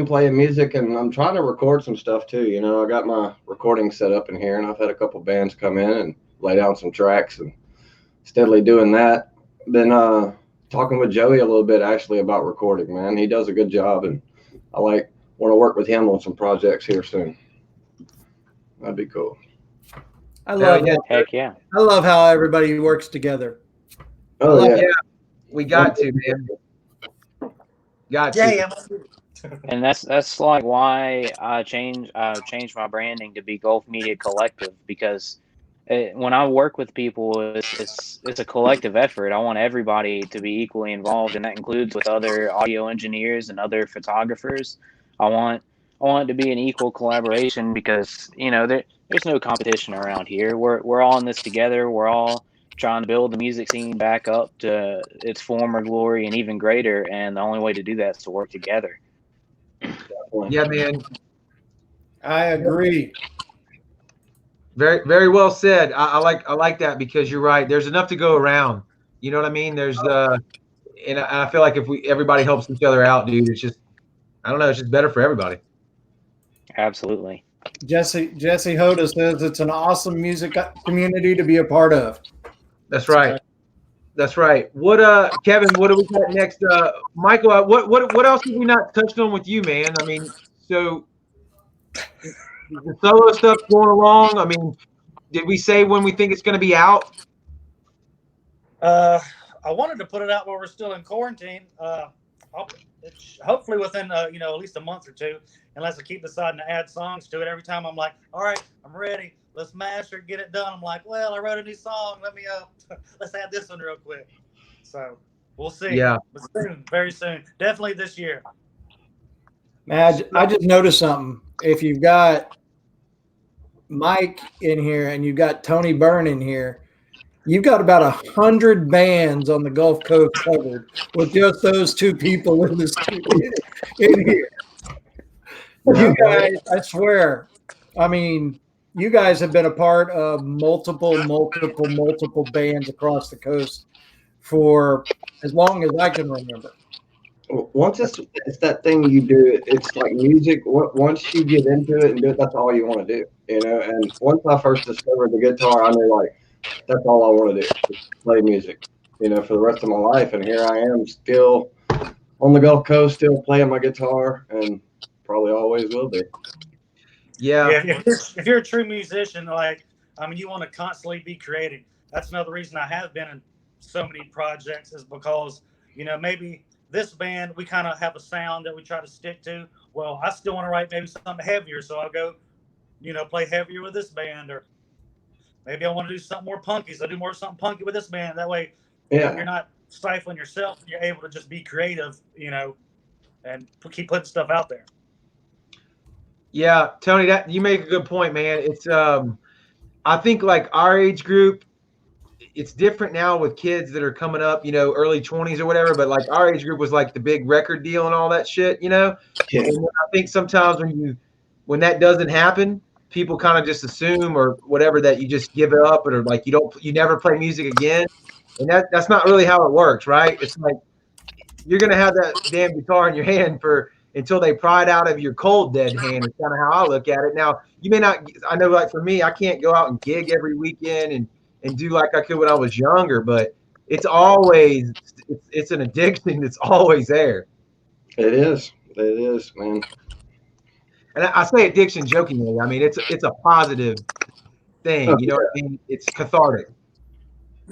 playing music, and I'm trying to record some stuff too. You know, I got my recording set up in here, and I've had a couple bands come in and lay down some tracks, and steadily doing that. Been talking with Joey a little bit actually about recording, man. He does a good job, and I want to work with him on some projects here soon. That'd be cool. I love Heck yeah. I love how everybody works together. Oh yeah. We got to, man. Got to. Yeah. And that's like why I changed my branding to be Gulf Media Collective, because when I work with people, it's a collective effort. I want everybody to be equally involved, and that includes with other audio engineers and other photographers. I want it to be an equal collaboration, because there's no competition around here. We're all in this together. We're all trying to build the music scene back up to its former glory and even greater. And the only way to do that is to work together. Yeah, man. I agree. Very, very well said. I like that, because you're right. There's enough to go around. You know what I mean? There's and I feel like if everybody helps each other out, dude, it's just, I don't know, it's just better for everybody. Absolutely. Jesse Hoda says it's an awesome music community to be a part of. That's right. That's right. What Kevin, what do we got next? Michael, what else have we not touched on with you, man? I mean, so the solo stuff going along. I mean, did we say when we think it's going to be out? I wanted to put it out while we're still in quarantine. Hopefully within at least a month or two, unless I keep deciding to add songs to it. Every time I'm like, all right, I'm ready. Let's master it, get it done. I'm like, well, I wrote a new song. Let me let's add this one real quick. So we'll see. Yeah. But soon, very soon. Definitely this year. Man, I just noticed something. If you've got Mike in here and you've got Tony Byrne in here, you've got about 100 bands on the Gulf Coast covered with just those two people in here. You guys, I swear, I mean, you guys have been a part of multiple bands across the coast for as long as I can remember. Once it's that thing you do, it's like music. Once you get into it and do it, that's all you want to do, you know. And once I first discovered the guitar, I knew like that's all I want to do, is play music, you know, for the rest of my life. And here I am, still on the Gulf Coast, still playing my guitar, and probably always will be. Yeah. If you're a true musician, like, I mean, you want to constantly be creating. That's another reason I have been in so many projects, is because, you know, maybe this band, we kind of have a sound that we try to stick to. Well, I still want to write maybe something heavier, so I'll go, you know, play heavier with this band, or maybe I want to do something more punky, so I do more something punky with this band. That way, you're not stifling yourself. You're able to just be creative, you know, and keep putting stuff out there. Yeah, Tony, that you make a good point, man. It's I think like our age group, it's different now with kids that are coming up, you know, early 20s or whatever, but like our age group was like the big record deal and all that shit, you know. Yeah. And I think sometimes when that doesn't happen, people kind of just assume or whatever that you just give it up, or like you never play music again. And that's not really how it works, right? It's like you're gonna have that damn guitar in your hand until they pry it out of your cold dead hand. Is kind of how I look at it. Now, you may not. I know, like for me, I can't go out and gig every weekend and do like I could when I was younger, but it's an addiction that's always there. It is, man. And I say addiction jokingly. I mean, it's a positive thing. You know what I mean? It's cathartic.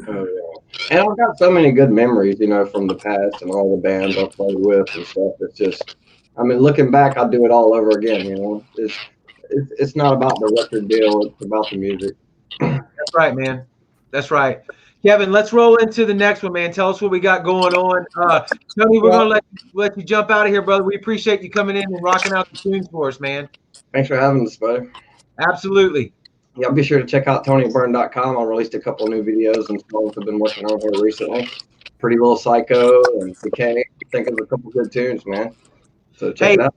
Oh, yeah. And I've got so many good memories, you know, from the past and all the bands I've played with and stuff. It's just, I mean, looking back, I'd do it all over again, you know. It's not about the record deal. It's about the music. That's right, man. That's right. Kevin, let's roll into the next one, man. Tell us what we got going on. Tony, we're going to let you jump out of here, brother. We appreciate you coming in and rocking out the tunes for us, man. Thanks for having us, buddy. Absolutely. Yeah, be sure to check out TonyBurn.com. I released a couple of new videos and songs I've been working on here recently. Pretty Little Psycho and Decay. I think of a couple good tunes, man. So check it out.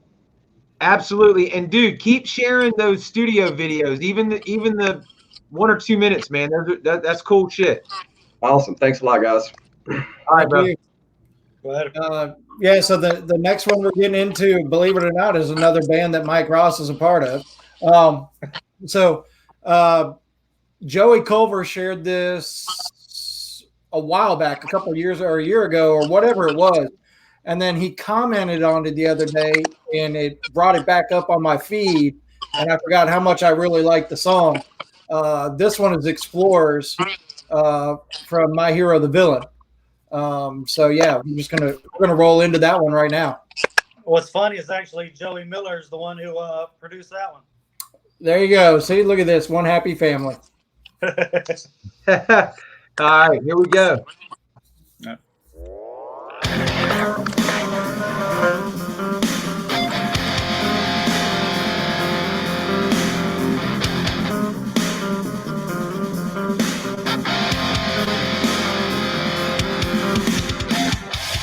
Absolutely. And dude, keep sharing those studio videos, even the 1 or 2 minutes, man. That's cool shit. Awesome. Thanks a lot, guys. All right, bro. Go ahead. Yeah, so the next one we're getting into, believe it or not, is another band that Mike Ross is a part of. Joey Culver shared this a while back, a couple of years or a year ago or whatever it was. And then he commented on it the other day, and it brought it back up on my feed, and I forgot how much I really liked the song. This one is Explorers from My Hero the Villain. So yeah, we're gonna roll into that one right now. What's funny is actually Joey Miller is the one who produced that one. There you go. See, look at this. One happy family. All right, here we go.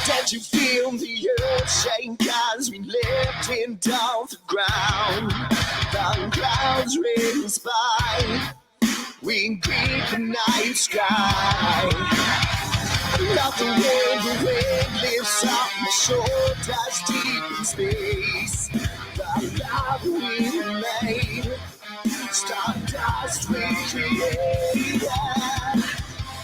Did you feel the earth shake as we lifted off the ground? The clouds race by, we greet the night sky. Not the wind lifts up my shoulders deep in space. The love we made, stardust we created.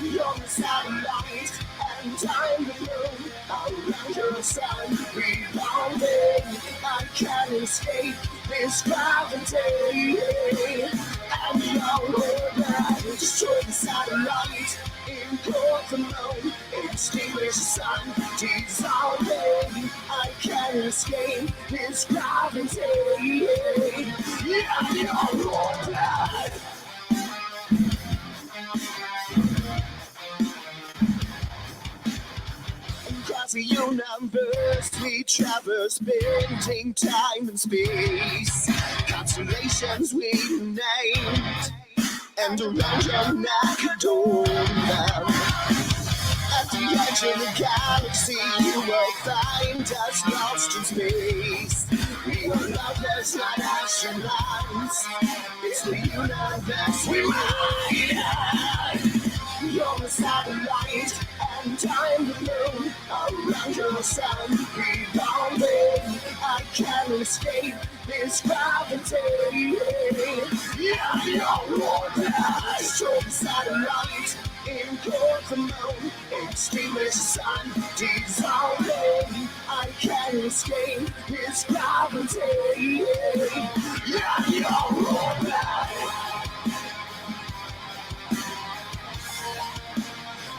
You're the satellite and I'm the moon. Around your sun, revolving. I can't escape this gravity. And you're that destroy the satellite, import the moon, extinguish the sun, dissolving. I can't escape this gravity. And you're all that. Across the universe we traverse, bending time and space. Constellations we named, and around your neck adorn them. At the edge of the galaxy you will find us lost in space. We are lovers, not astronauts. It's the universe we ride. You're the satellite and I'm the moon. around your sun, revolving. I can't escape this gravity. Yeah, you're orbit, towards satellite, in towards the moon, extinguished sun, dissolving. I can't escape this gravity. Yeah, you're orbit.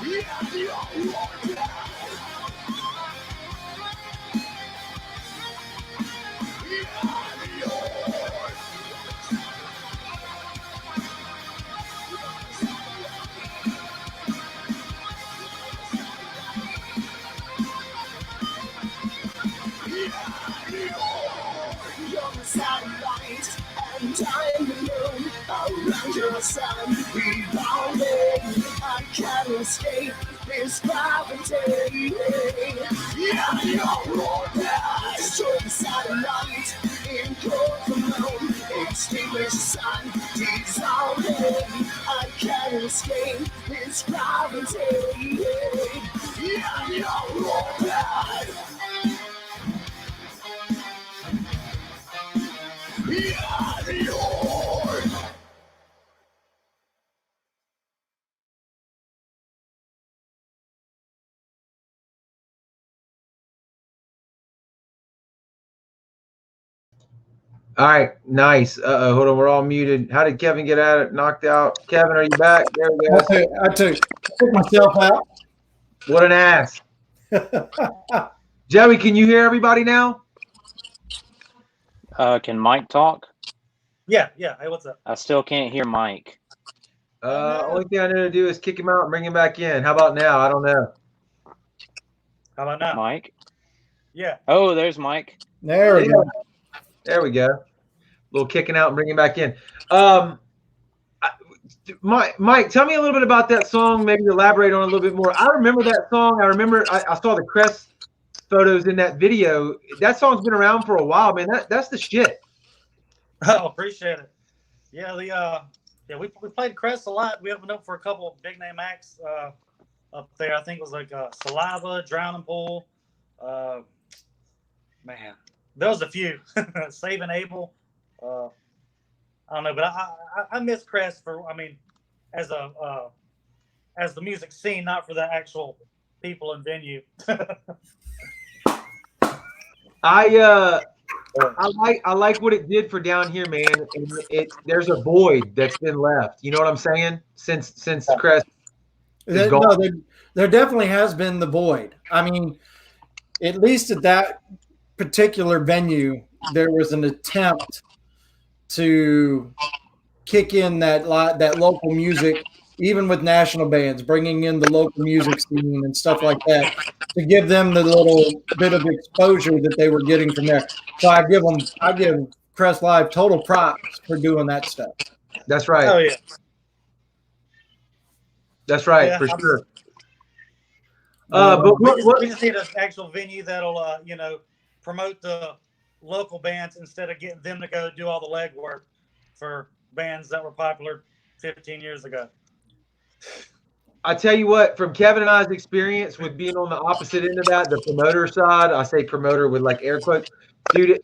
Yeah, you're orbit. Satellite and I'm the moon around your sun revolving. I can't escape this gravity. Yeah, you're orbit. Towards satellite in towards the moon, extinguished sun dissolving. I can't escape this gravity. Yeah, you're orbit. All right, nice. Hold on, we're all muted. How did Kevin get at it? Knocked out. Kevin, are you back? There we go. I took myself out. What an ass. Joey, can you hear everybody now? Can Mike talk? Yeah. Hey, what's up? I still can't hear Mike. Only thing I know to do is kick him out and bring him back in. How about now? I don't know. How about now? Mike? Yeah. Oh, there's Mike. There we go. There we go. A little kicking out and bringing back in. Mike, tell me a little bit about that song. Maybe elaborate on it a little bit more. I remember that song. I remember I saw the crest photos in that video. That song's been around for a while, man. That's the shit. Oh, appreciate it. Yeah, we played Crest a lot. We opened up for a couple of big name acts up there. I think it was like Saliva, Drowning Pool. Man, there was a few. Saving Abel. I don't know, but I miss Crest for, I mean, as the music scene, not for the actual people and venue. I like what it did for down here, man. There's a void that's been left. You know what I'm saying? Since Crest is gone. No, there definitely has been the void. I mean, at least at that particular venue, there was an attempt to kick in that local music, even with national bands, bringing in the local music scene and stuff like that, to give them the little bit of exposure that they were getting from there. So I give Crest Live total props for doing that stuff. That's right. Oh yeah, that's right, yeah, for sure. But we just need an actual venue that'll promote the local bands instead of getting them to go do all the legwork for bands that were popular 15 years ago. I tell you what, from Kevin and I's experience with being on the opposite end of that, the promoter side, I say promoter with like air quotes, dude,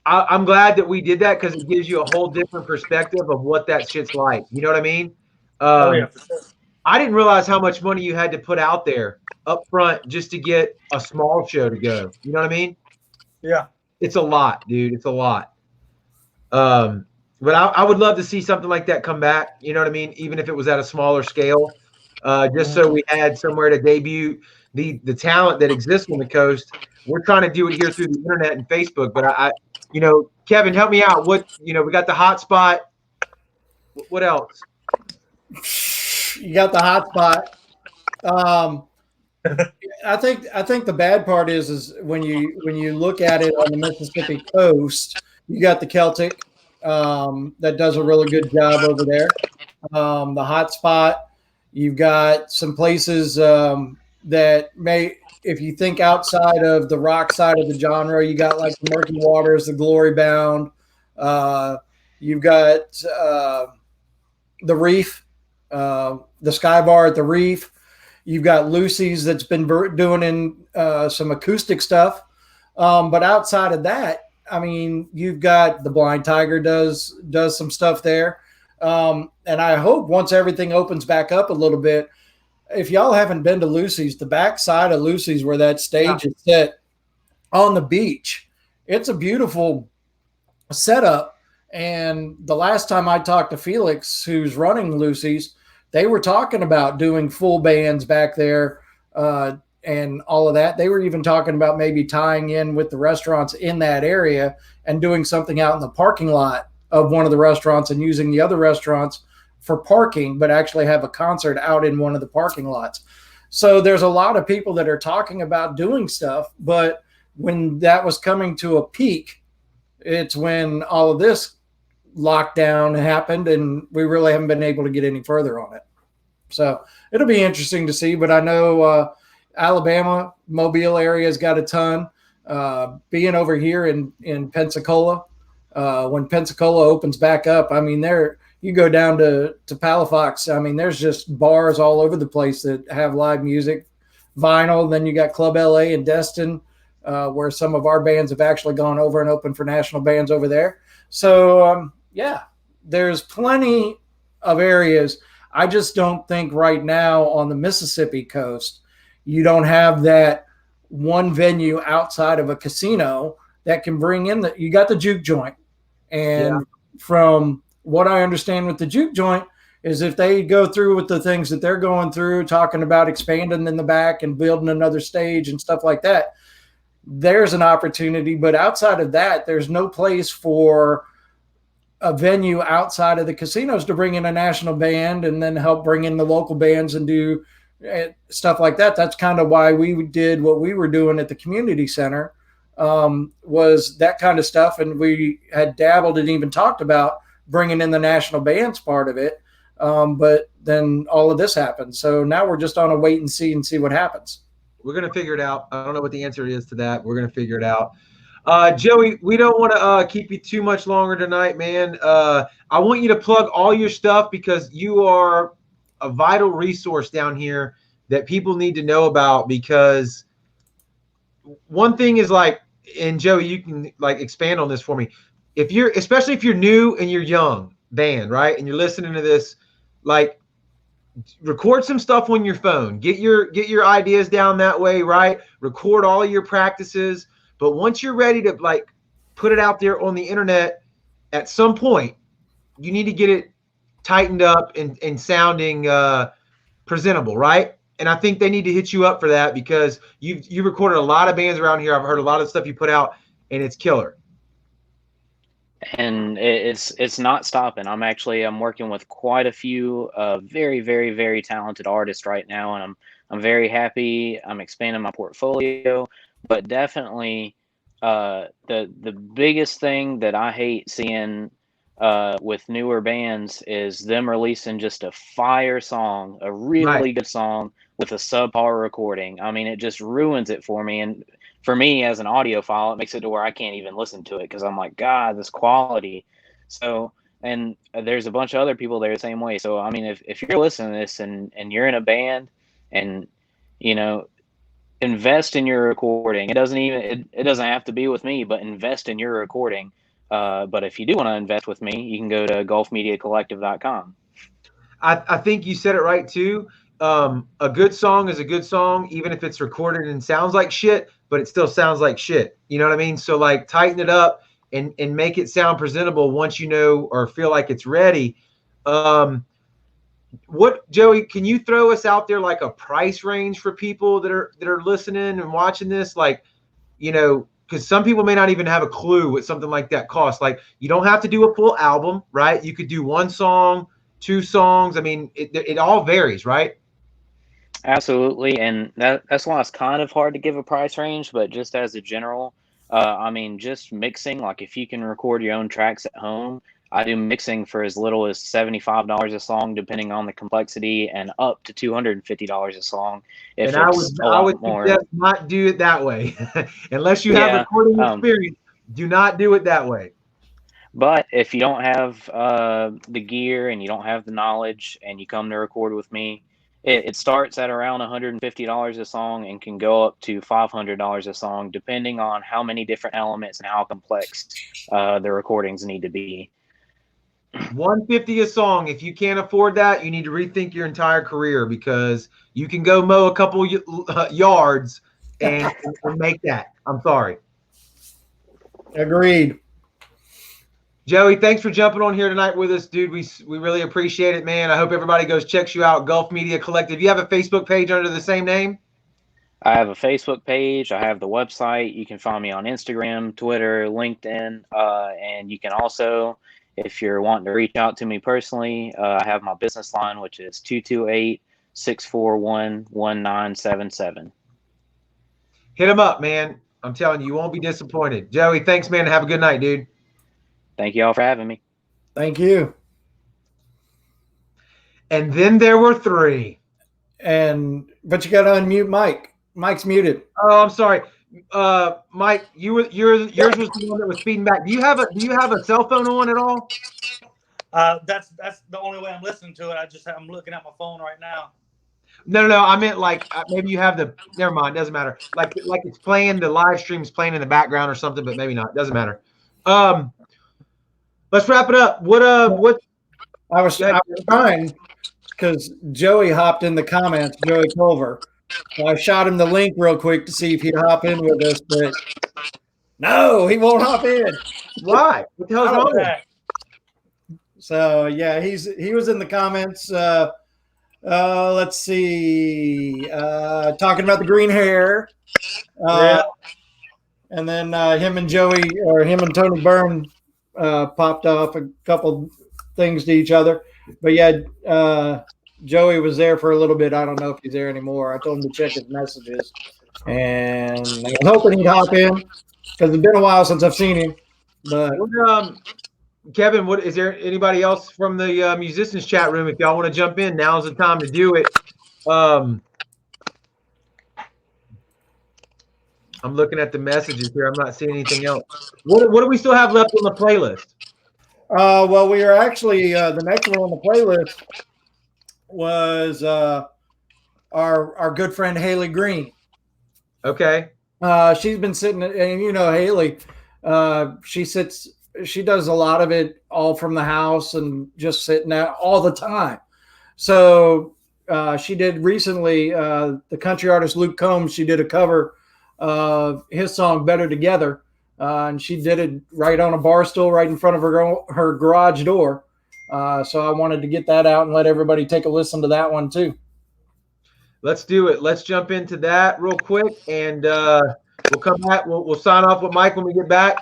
I'm glad that we did that because it gives you a whole different perspective of what that shit's like. You know what I mean? Oh yeah, for sure. I didn't realize how much money you had to put out there up front just to get a small show to go. You know what I mean? Yeah. It's a lot, dude. It's a lot. But I would love to see something like that come back. You know what I mean? Even if it was at a smaller scale, just so we had somewhere to debut the talent that exists on the coast. We're trying to do it here through the internet and Facebook. But Kevin, help me out. We got the hot spot. What else? You got the hot spot. I think the bad part is when you look at it on the Mississippi coast, you got the Celtic that does a really good job over there. The hot spot, you've got some places that may, if you think outside of the rock side of the genre, you got like the Murky Waters, the Glory Bound. You've got the Reef, the Sky Bar at the Reef. You've got Lucy's that's been doing in some acoustic stuff. But outside of that, I mean, you've got the Blind Tiger does some stuff there. And I hope once everything opens back up a little bit, if y'all haven't been to Lucy's, the back side of Lucy's where that stage is set on the beach, it's a beautiful setup. And the last time I talked to Felix, who's running Lucy's, they were talking about doing full bands back there and all of that. They were even talking about maybe tying in with the restaurants in that area and doing something out in the parking lot of one of the restaurants and using the other restaurants for parking, but actually have a concert out in one of the parking lots. So there's a lot of people that are talking about doing stuff, but when that was coming to a peak, it's when all of this lockdown happened and we really haven't been able to get any further on it. So it'll be interesting to see, but I know Alabama, Mobile area has got a ton. Being over here in Pensacola, when Pensacola opens back up, I mean, you go down to Palafox. I mean, there's just bars all over the place that have live music, vinyl. Then you got Club LA and Destin, where some of our bands have actually gone over and opened for national bands over there. So, yeah, there's plenty of areas. I just don't think right now on the Mississippi coast, you don't have that one venue outside of a casino that can bring in you got the juke joint. And from what I understand with the juke joint is if they go through with the things that they're going through, talking about expanding in the back and building another stage and stuff like that, there's an opportunity. But outside of that, there's no place for a venue outside of the casinos to bring in a national band and then help bring in the local bands and do stuff like that. That's kind of why we did what we were doing at the community center, was that kind of stuff. And we had dabbled and even talked about bringing in the national bands part of it. But then all of this happened. So now we're just on a wait and see what happens. We're going to figure it out. I don't know what the answer is to that. We're going to figure it out. Joey, we don't want to keep you too much longer tonight, man. I want you to plug all your stuff because you are a vital resource down here that people need to know about. Because one thing is like, and Joey, you can like expand on this for me. Especially if you're new and you're young band, right? And you're listening to this, like, record some stuff on your phone. Get your ideas down that way, right? Record all of your practices. But once you're ready to like put it out there on the internet, at some point, you need to get it tightened up and sounding presentable, right? And I think they need to hit you up for that because you recorded a lot of bands around here. I've heard a lot of stuff you put out, and it's killer. And it's not stopping. I'm working with quite a few very, very, very talented artists right now, and I'm very happy. I'm expanding my portfolio, but definitely the biggest thing that I hate seeing with newer bands is them releasing just a fire song, a really good song with a subpar recording. I mean, it just ruins it for me. And for me as an audiophile, it makes it to where I can't even listen to it because I'm like, God, this quality. So, and there's a bunch of other people there the same way. So, I mean, if you're listening to this and you're in a band and, you know, invest in your recording. It doesn't have to be with me, but invest in your recording. But if you do want to invest with me, you can go to golfmediacollective.com. I think you said it right too. A good song is a good song, even if it's recorded and sounds like shit, but it still sounds like shit. You know what I mean? So like tighten it up and make it sound presentable once you know or feel like it's ready. What, Joey, can you throw us out there like a price range for people that are listening and watching this? Like, you know, because some people may not even have a clue what something like that costs. Like, you don't have to do a full album, right? You could do one song, 2 songs. I mean, it all varies, right? Absolutely, and that's why it's kind of hard to give a price range, but just as a general, I mean, just mixing, like if you can record your own tracks at home, I do mixing for as little as $75 a song, depending on the complexity, and up to $250 a song. If and it's I would suggest not do it that way. Unless you have recording experience, do not do it that way. But if you don't have the gear and you don't have the knowledge and you come to record with me, It starts at around $150 a song and can go up to $500 a song, depending on how many different elements and how complex the recordings need to be. $150 a song. If you can't afford that, you need to rethink your entire career, because you can go mow a couple yards and make that. I'm sorry. Agreed. Joey, thanks for jumping on here tonight with us, dude. We really appreciate it, man. I hope everybody goes checks you out. Gulf Media Collective. You have a Facebook page under the same name? I have a Facebook page. I have the website. You can find me on Instagram, Twitter, LinkedIn, and you can also, if you're wanting to reach out to me personally, I have my business line, which is 228-641-1977. Hit him up, man. I'm telling you, you won't be disappointed. Joey, thanks, man. Have a good night, dude. Thank you all for having me. Thank you. And then there were three. But you got to unmute Mike. Mike's muted. Oh, I'm sorry. Mike, yours was the one that was feeding back. Do you have a cell phone on at all? That's the only way I'm listening to it. I'm looking at my phone right now. No. I meant like maybe you have the. Never mind. Doesn't matter. Like it's playing. The live stream is playing in the background or something, but maybe not. Doesn't matter. Let's wrap it up. What? I was trying, because Joey hopped in the comments. Joey Culver. So I shot him the link real quick to see if he'd hop in with us, but no, he won't hop in. Why? What the hell's wrong with that? So yeah, he was in the comments. Let's see, talking about the green hair. Yeah. And then him and Tony Byrne popped off a couple things to each other. But yeah, Joey was there for a little bit. I don't know if he's there anymore. I told him to check his messages, and I was hoping he'd hop in, because it's been a while since I've seen him. But Kevin, what is there? Anybody else from the musicians chat room? If y'all want to jump in, now's the time to do it. I'm looking at the messages here. I'm not seeing anything else. What do we still have left on the playlist? Well, we are actually the next one on the playlist was our good friend Haley Green. Okay. She's been sitting, and Haley, she does a lot of it all from the house and just sitting there all the time. So she did recently, the country artist Luke Combs, she did a cover of his song Better Together. And she did it right on a bar stool right in front of her garage door. So I wanted to get that out and let everybody take a listen to that one too. Let's do it. Let's jump into that real quick, and we'll come back. We'll sign off with Mike when we get back,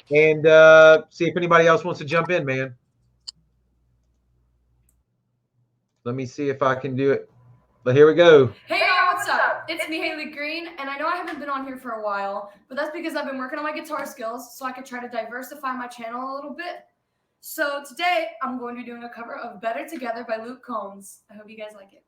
and see if anybody else wants to jump in, man. Let me see if I can do it. But here we go. Hey y'all, what's up? It's me, Haley Green, and I know I haven't been on here for a while, but that's because I've been working on my guitar skills so I could try to diversify my channel a little bit. So today, I'm going to be doing a cover of Better Together by Luke Combs. I hope you guys like it.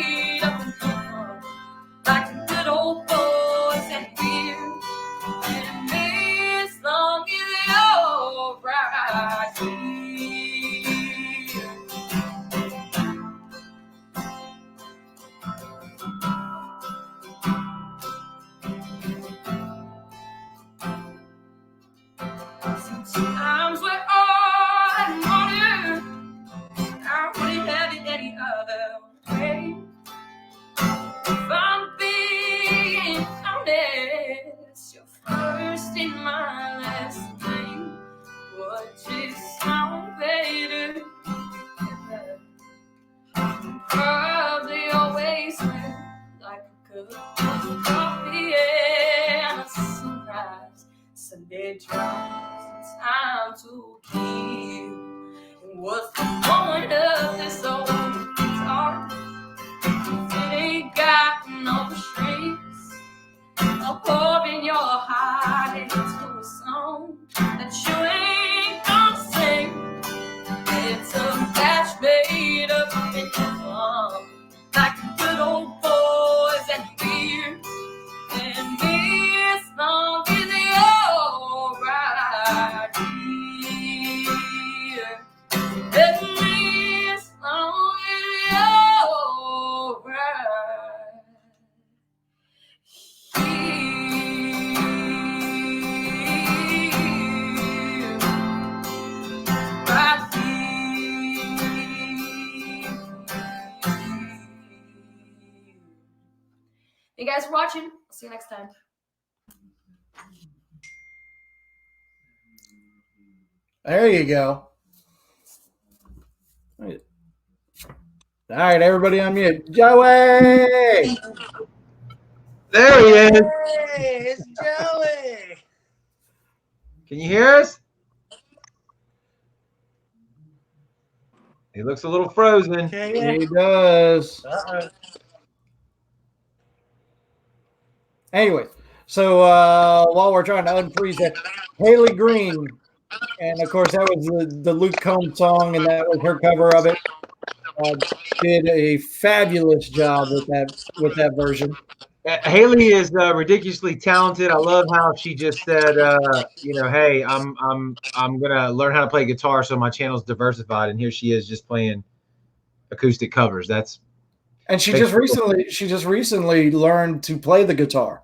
made up and fun, like the good old boys and beer. And me as long as you're right here. Sometimes we're all in water. I wouldn't have it any other way. If I'm being honest, you're first in my last name. Would you sound better? Probably always smell like a cup of coffee and a sunrise. Sunday drives, it's time to kill. And what's the point of this old guitar if it ain't got no strings? I'll pour in your heart into a song that you ain't gonna sing. It's a batch made up in fun, like the good old boys and beer. And me as long as you're right here. And me as long as you're right here. Right here. Hey guys for watching. I'll see you next time. There you go. All right, everybody on mute. Joey! There he is. Hey, it's Joey. Can you hear us? He looks a little frozen. Okay, He does. Uh-oh. Anyway, so while we're trying to unfreeze that, Haley Green, and of course that was the Luke Combs song, and that was her cover of it. Did a fabulous job with that version. Haley is ridiculously talented. I love how she just said, hey, I'm gonna learn how to play guitar so my channel's diversified, and here she is just playing acoustic covers. And she just recently learned to play the guitar.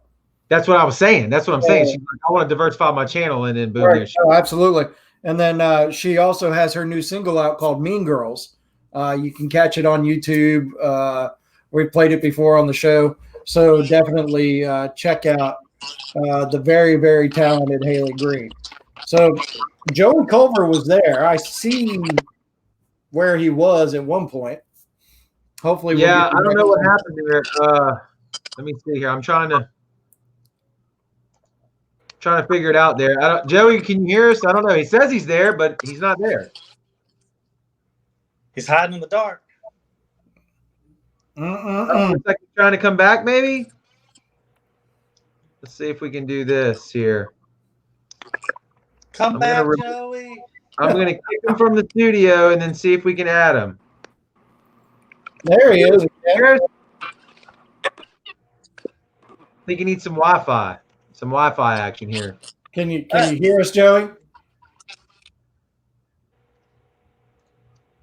That's what I was saying. That's what I'm saying. She's like, I want to diversify my channel, and then boom, Right. there she Oh, absolutely. And then she also has her new single out called Mean Girls. You can catch it on YouTube. We've played it before on the show. So definitely check out the very, very talented Haley Green. So Joey Culver was there. I see where he was at one point. Hopefully, I don't know what happened there. Let me see here. I'm trying to figure it out there. Joey, can you hear us? I don't know. He says he's there, but he's not there. He's hiding in the dark. Looks like he's trying to come back, maybe. Let's see if we can do this here. Come back, Joey. I'm going to kick him from the studio and then see if we can add him. There he is. I think he needs some Wi-Fi. Some Wi-Fi action here. Can you hear us, Joey?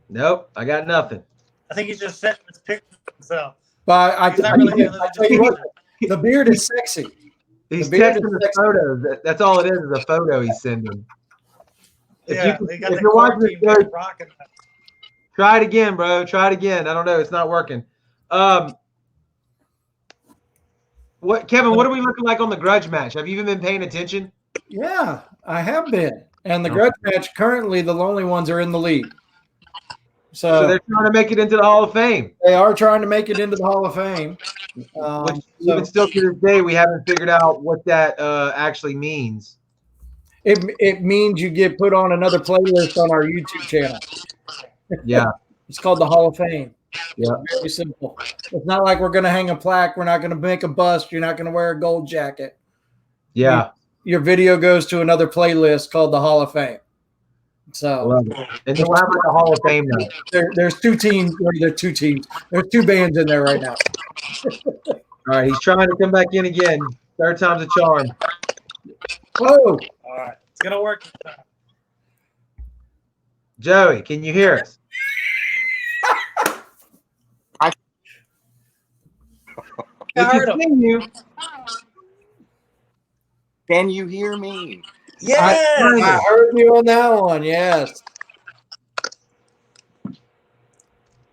Nope, I got nothing. I think he's just setting his picture himself. But I tell you what, the beard is sexy. He's texting the photos. That's all it is a photo he's sending. If you're watching this show, try it again, bro. Try it again. I don't know. It's not working. Kevin, what are we looking like on the grudge match? Have you even been paying attention? Yeah, I have been. And the grudge match, currently the Lonely Ones are in the lead. So they're trying to make it into the Hall of Fame. They are trying to make it into the Hall of Fame. Which even still to this day, we haven't figured out what that actually means. It means you get put on another playlist on our YouTube channel. Yeah. It's called the Hall of Fame. Yeah. Very simple. It's not like we're going to hang a plaque. We're not going to make a bust. You're not going to wear a gold jacket. Yeah. Your video goes to another playlist called the Hall of Fame. So Love it. And then we'll have like a Hall of Fame night. there's two teams. There's two teams. There's two bands in there right now. All right, he's trying to come back in again. Third time's a charm. Oh, All right, it's gonna work. Joey, can you hear us? We heard can him. see you. Can you hear me? Yes. I heard you on that one. Yes.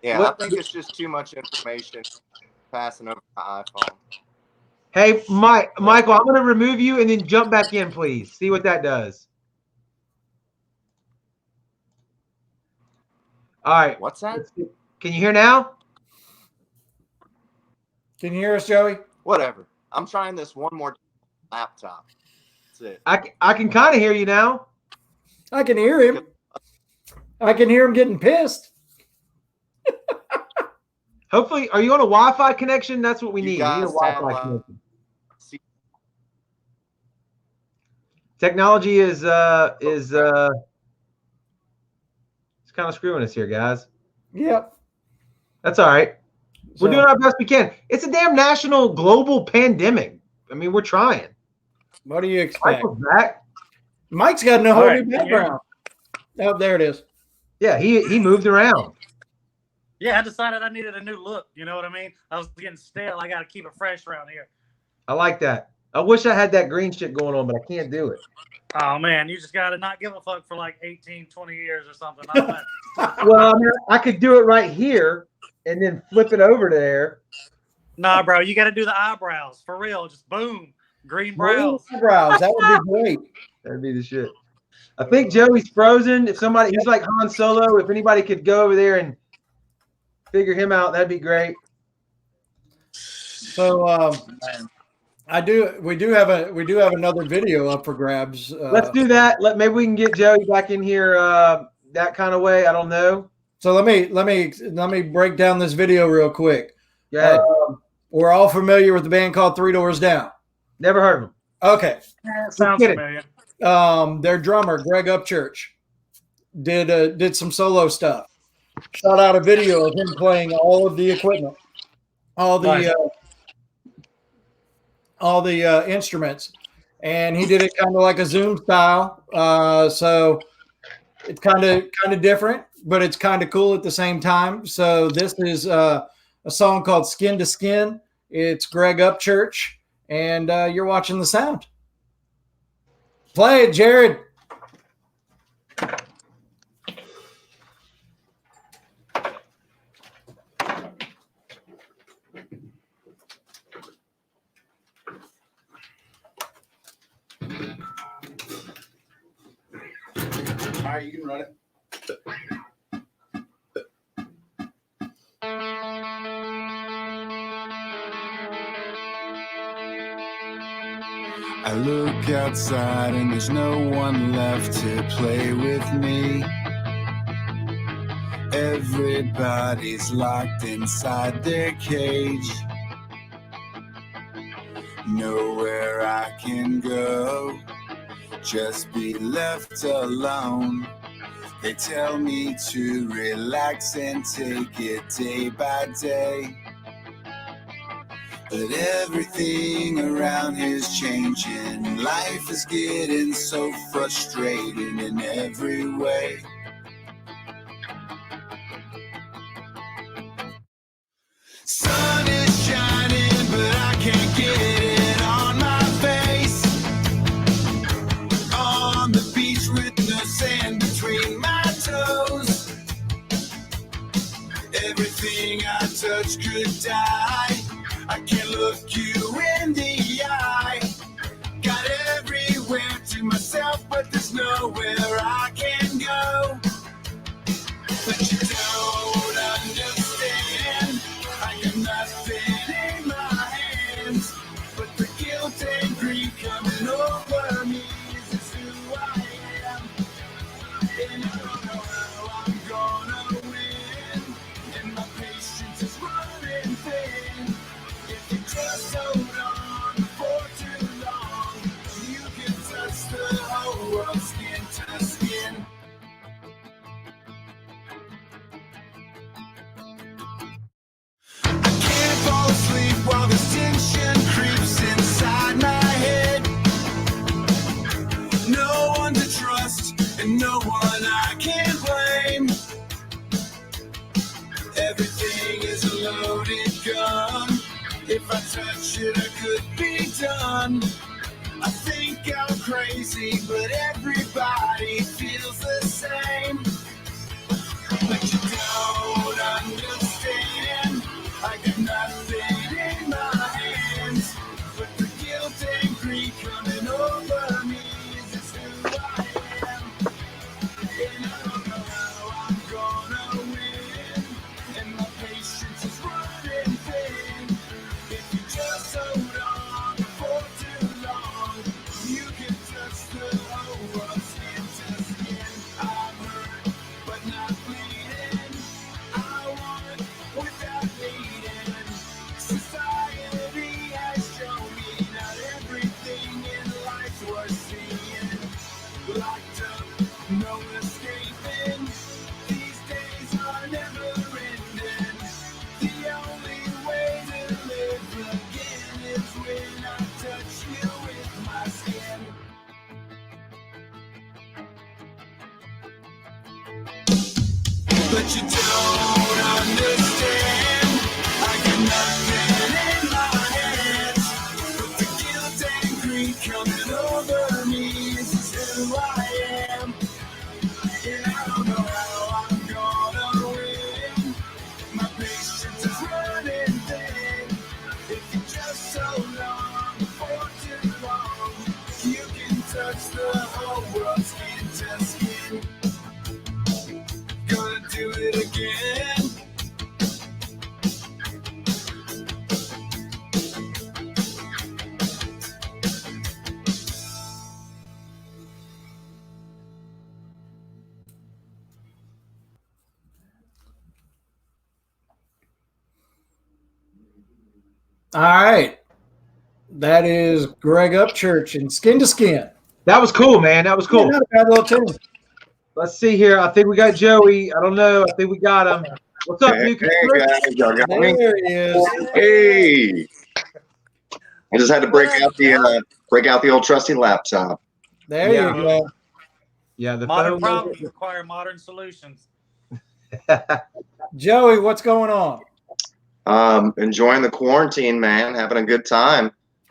Yeah, What- I think it's just too much information passing over my iPhone. Hey, Michael, I'm going to remove you and then jump back in, please. See what that does. All right. What's that? Can you hear now? Can you hear us, Joey? Whatever. I'm trying this one more laptop. That's it. I can kind of hear you now. I can hear him. I can hear him getting pissed. Hopefully, are you on a Wi-Fi connection? That's what we You need. We need a guys Wi-Fi have, connection. Technology is it's kind of screwing us here, guys. Yep. That's all right. We're So- doing our best we can. It's a damn national global pandemic. I mean, we're trying. What do you expect? Michael's back. Mike's got no All whole right, new background. Oh, there it is. Yeah, he moved around. Yeah, I decided I needed a new look. You know what I mean? I was getting stale. I got to keep it fresh around here. I like that. I wish I had that green shit going on, but I can't do it. Oh, man, you just got to not give a fuck for like 18, 20 years or something. I don't know. Well, I mean, I could do it right here and then flip it over there. Nah, bro, you got to do the eyebrows. For real. Just boom. Green brows. Eyebrows. That would be great. That'd be the shit. I think Joey's frozen. If somebody, he's like Han Solo. If anybody could go over there and figure him out, that'd be great. So we do have another video up for grabs. Let's do that. Maybe we can get Joey back in here that kind of way. I don't know. So let me break down this video real quick. Yeah. We're all familiar with the band called Three Doors Down. Never heard of him. Okay. Yeah, sounds Get it. familiar. Their drummer, Greg Upchurch, did some solo stuff. Shot out a video of him playing all of the equipment, all the instruments, and he did it kind of like a Zoom style. So it's kind of different, but it's kind of cool at the same time. So this is a song called "Skin to Skin." It's Greg Upchurch, and you're watching the sound. Play it, Jared. All right, you can run it. I look outside and there's no one left to play with me. Everybody's locked inside their cage. Nowhere I can go, just be left alone. They tell me to relax and take it day by day. But everything around here's changing. Life is getting so frustrating in every way. Sun is shining, but I can't get it on my face. On the beach with no sand between my toes. Everything I touch could die. I can't look you in the eye. Got everywhere to myself, but there's nowhere I can go. But you don't understand. I got nothing in my hands, but the guilt and grief coming over me is who I am. And I don't know how I'm gonna win, and my patience is running thin. If you just hold on for too long, you can touch the whole world skin to skin. touch it, I could be done. I think I'm crazy, but everybody feels the same. But you don't understand. I got nothing in my hands, but the guilt and greed coming over me is just who I am. And I don't know how I'm gonna win, and my patience is running thin. If you just hold on for too long, you can touch the whole world skin to skin. I'm hurt, but not bleeding. I want without needing. Society has shown me not everything in life's worth seeing. Locked up, no escaping. These days are never ending. The only way to live again is when I touch you with my skin. But you don't understand. I got nothing in my hands, but the guilt and greed coming over me is who I am. And I don't know how I'm gonna win. My patience is running thin. If you just hold on for too long, you can touch the whole world skin to skin. Gonna do it again. All right. That is Greg Upchurch and Skin to Skin. That was cool, man. That was cool. Yeah, not a bad little tune. Let's see here. I think we got Joey. I don't know. I think we got him. What's up, Hey, newcomer? guys, y'all got me? There he is. Hey, I just had to break out the old trusty laptop. There Yeah. you go. Yeah, the Modern phone. problems require modern solutions. Joey, what's going on? Enjoying the quarantine, man. Having a good time.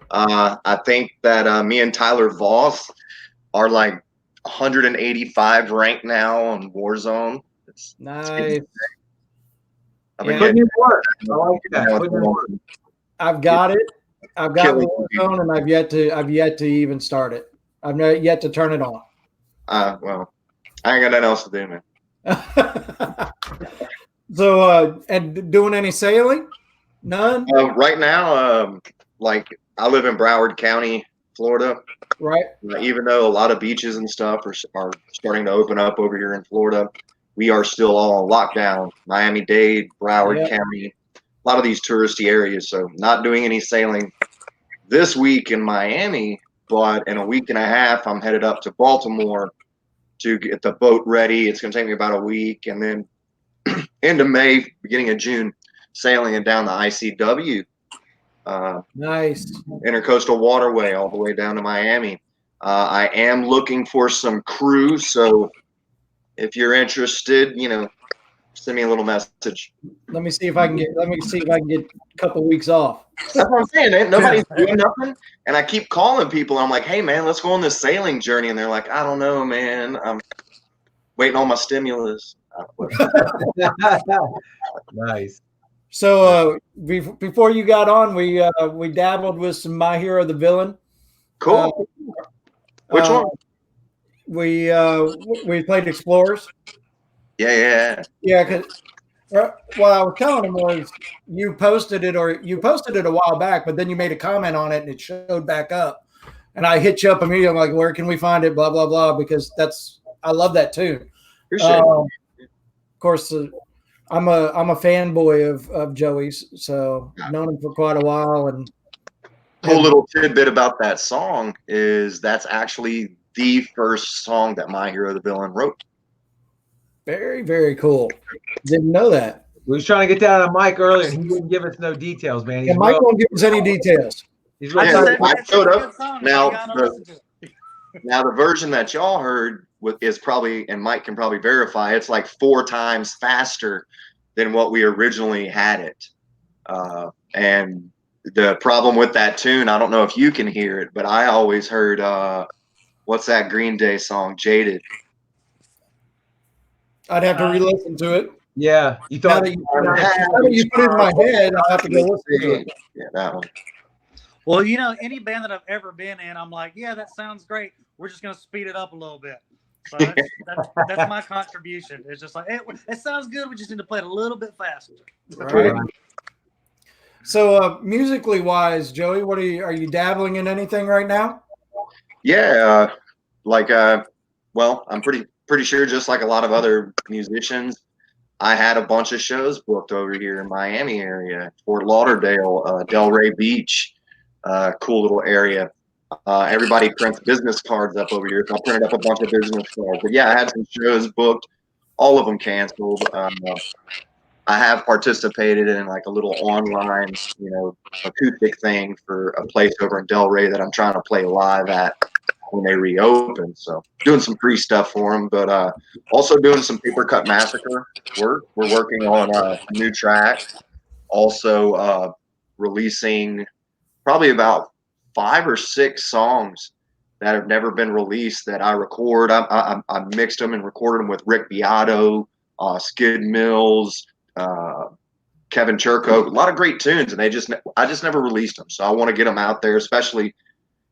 I think that me and Tyler Voss are like 185 ranked now on Warzone. It's Nice. I've been Yeah. Putting getting in work. I like that. Putting in work. I've got it. I've got Killing Warzone, and I've yet to even start it. I've not yet to turn it on. well, I ain't got nothing else to do, man. So, and doing any sailing? None. Right now, like I live in Broward County, Florida. Right. Even though a lot of beaches and stuff are starting to open up over here in Florida, we are still all on lockdown. Miami-Dade, Broward County, a lot of these touristy areas. So not doing any sailing this week in Miami, but in a week and a half, I'm headed up to Baltimore to get the boat ready. It's going to take me about a week. And then end of May, beginning of June, sailing it down the ICW. Nice. Intercoastal Waterway all the way down to Miami. I am looking for some crew, so if you're interested, send me a little message. Let me see if I can get a couple weeks off. That's what I'm saying. Nobody's doing nothing, and I keep calling people. I'm like, "Hey, man, let's go on this sailing journey," and they're like, "I don't know, man. I'm waiting on my stimulus." Nice. So before you got on, we dabbled with some My Hero the Villain. Cool. Which one? We played Explorers. Yeah. Yeah, because what I was telling him was you posted it a while back, but then you made a comment on it and it showed back up. And I hit you up immediately. I'm like, where can we find it? Blah, blah, blah, because I love that tune. Appreciate it. Of course, I'm a fanboy of Joey's, so I've known him for quite a while. And cool little tidbit about that song is that's actually the first song that My Hero the Villain wrote. Very, very cool. Didn't know that. We was trying to get that out of Mike earlier, and he wouldn't give us no details, man. And Mike won't give us any details. He's I really showed up. Now the version that y'all heard is probably, and Mike can probably verify, it's like 4 times faster than what we originally had it. And the problem with that tune, I don't know if you can hear it, but I always heard what's that Green Day song, Jaded? I'd have to re-listen to it. Yeah, you thought now that you put it in my head, I'll have to go listen to it. Yeah, that one. Well, you know, any band that I've ever been in, I'm like, yeah, that sounds great. We're just going to speed it up a little bit. So that's my contribution. It's just like, it sounds good. We just need to play it a little bit faster. Right. So, musically wise, Joey, what are you dabbling in anything right now? Yeah, well, I'm pretty sure, just like a lot of other musicians, I had a bunch of shows booked over here in Miami area, Fort Lauderdale, Delray Beach, cool little area. Everybody prints business cards up over here, so I printed up a bunch of business cards. But yeah, I had some shows booked, all of them canceled. I have participated in like a little online, acoustic thing for a place over in Delray that I'm trying to play live at when they reopen. So doing some free stuff for them, but also doing some Paper Cut Massacre work. We're working on a new track. Also releasing probably about 5 or 6 songs that have never been released that I record. I mixed them and recorded them with Rick Beato, Skid Mills, Kevin Churko, a lot of great tunes, and I just never released them. So I want to get them out there, especially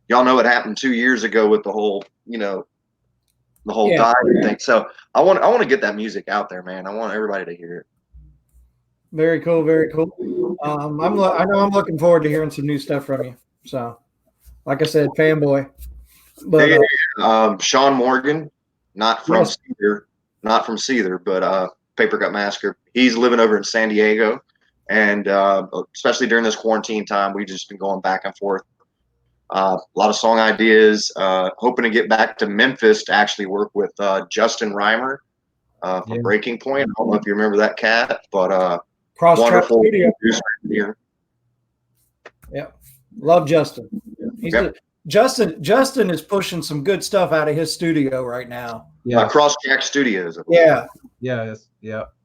y'all know what happened 2 years ago with the whole, diving thing. So I want to get that music out there, man. I want everybody to hear it. Very cool, very cool. I know I'm looking forward to hearing some new stuff from you. So, like I said, fanboy. But Sean Morgan, not from Seether, but Paper Cut Massacre. He's living over in San Diego, and especially during this quarantine time, we've just been going back and forth. A lot of song ideas. Hoping to get back to Memphis to actually work with Justin Reimer from Breaking Point. I don't know if you remember that cat, but wonderful producer here. Yeah, love Justin. Justin is pushing some good stuff out of his studio right now. Yeah, Crossjack Studios. Yeah,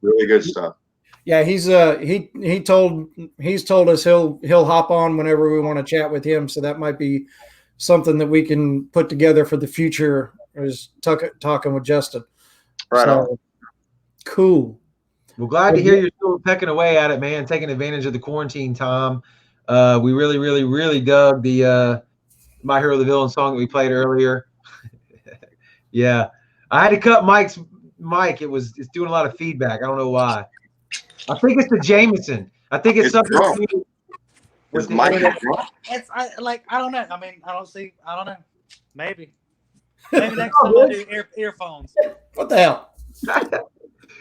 really good stuff. Yeah, he's told us he'll hop on whenever we want to chat with him. So that might be something that we can put together for the future. Is talking with Justin. Right on. Cool. Well, glad to hear you're still pecking away at it, man. Taking advantage of the quarantine time. We really, really, really dug the My Hero the Villain song that we played earlier. Yeah, I had to cut Mike's mic. It's doing a lot of feedback. I don't know why. I think it's the Jameson. I think it's something with the internet. I don't know. I mean, I don't know. Maybe next time I'll do earphones. What the hell?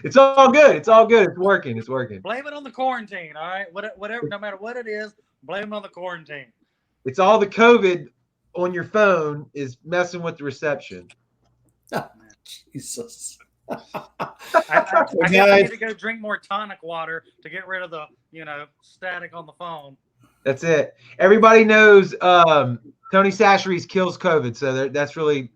It's all good. It's all good. It's working. It's working. Blame it on the quarantine. All right. Whatever. No matter what it is, blame it on the quarantine. It's all the COVID on your phone is messing with the reception. Jesus. I need to go drink more tonic water to get rid of the static on the phone. That's it. Everybody knows Tony Sacheries kills COVID, so that's really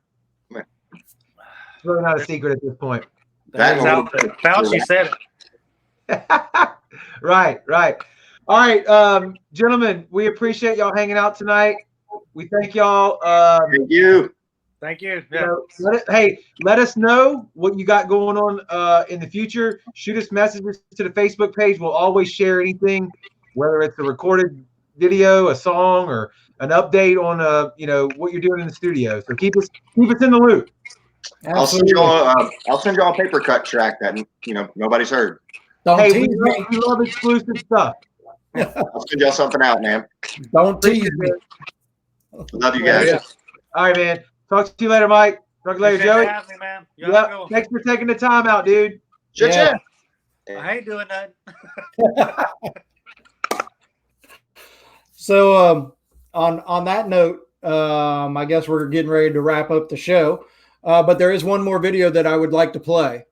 not a secret at this point. That's out there. Fauci said it. Right. All right, gentlemen, we appreciate y'all hanging out tonight. We thank y'all. Thank you. Thank you. Yeah. Let us know what you got going on in the future. Shoot us messages to the Facebook page. We'll always share anything, whether it's a recorded video, a song, or an update on what you're doing in the studio. So keep us in the loop. I'll send y'all a paper cut track that nobody's heard. We love exclusive stuff. I'll send y'all something out, man. Don't tease me. Love you guys. Yeah. All right, man. Talk to you later, Mike. Talk to you later, Joey. Me, man. Yep. Thanks for taking the time out, dude. Shit. I ain't doing that. So on that note, I guess we're getting ready to wrap up the show. But there is one more video that I would like to play.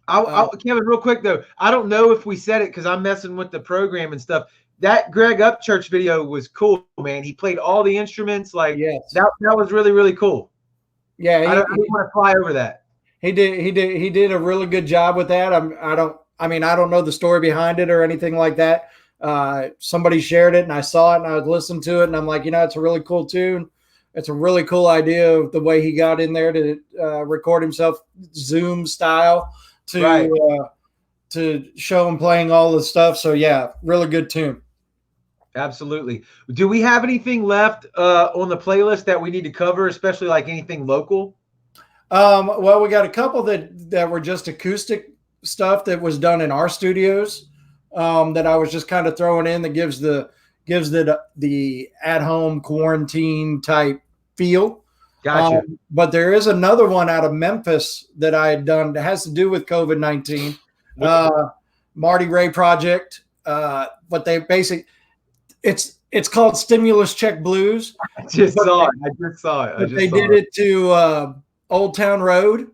Kevin, real quick though, I don't know if we said it because I'm messing with the program and stuff. That Greg Upchurch video was cool, man. He played all the instruments. That was really, really cool. Yeah, I don't want to fly over that. He did a really good job with that. I don't know the story behind it or anything like that. Somebody shared it and I saw it and I was listening to it and I'm like, it's a really cool tune. It's a really cool idea of the way he got in there to record himself Zoom style to show him playing all the stuff. So yeah, really good tune. Absolutely. Do we have anything left on the playlist that we need to cover, especially like anything local? Well, we got a couple that were just acoustic stuff that was done in our studios that I was just kind of throwing in that gives the at-home quarantine type feel. Gotcha. But there is another one out of Memphis that I had done that has to do with COVID-19. Marty Ray Project. What they basically, it's called Stimulus Check Blues. I just saw it. They did it to Old Town Road.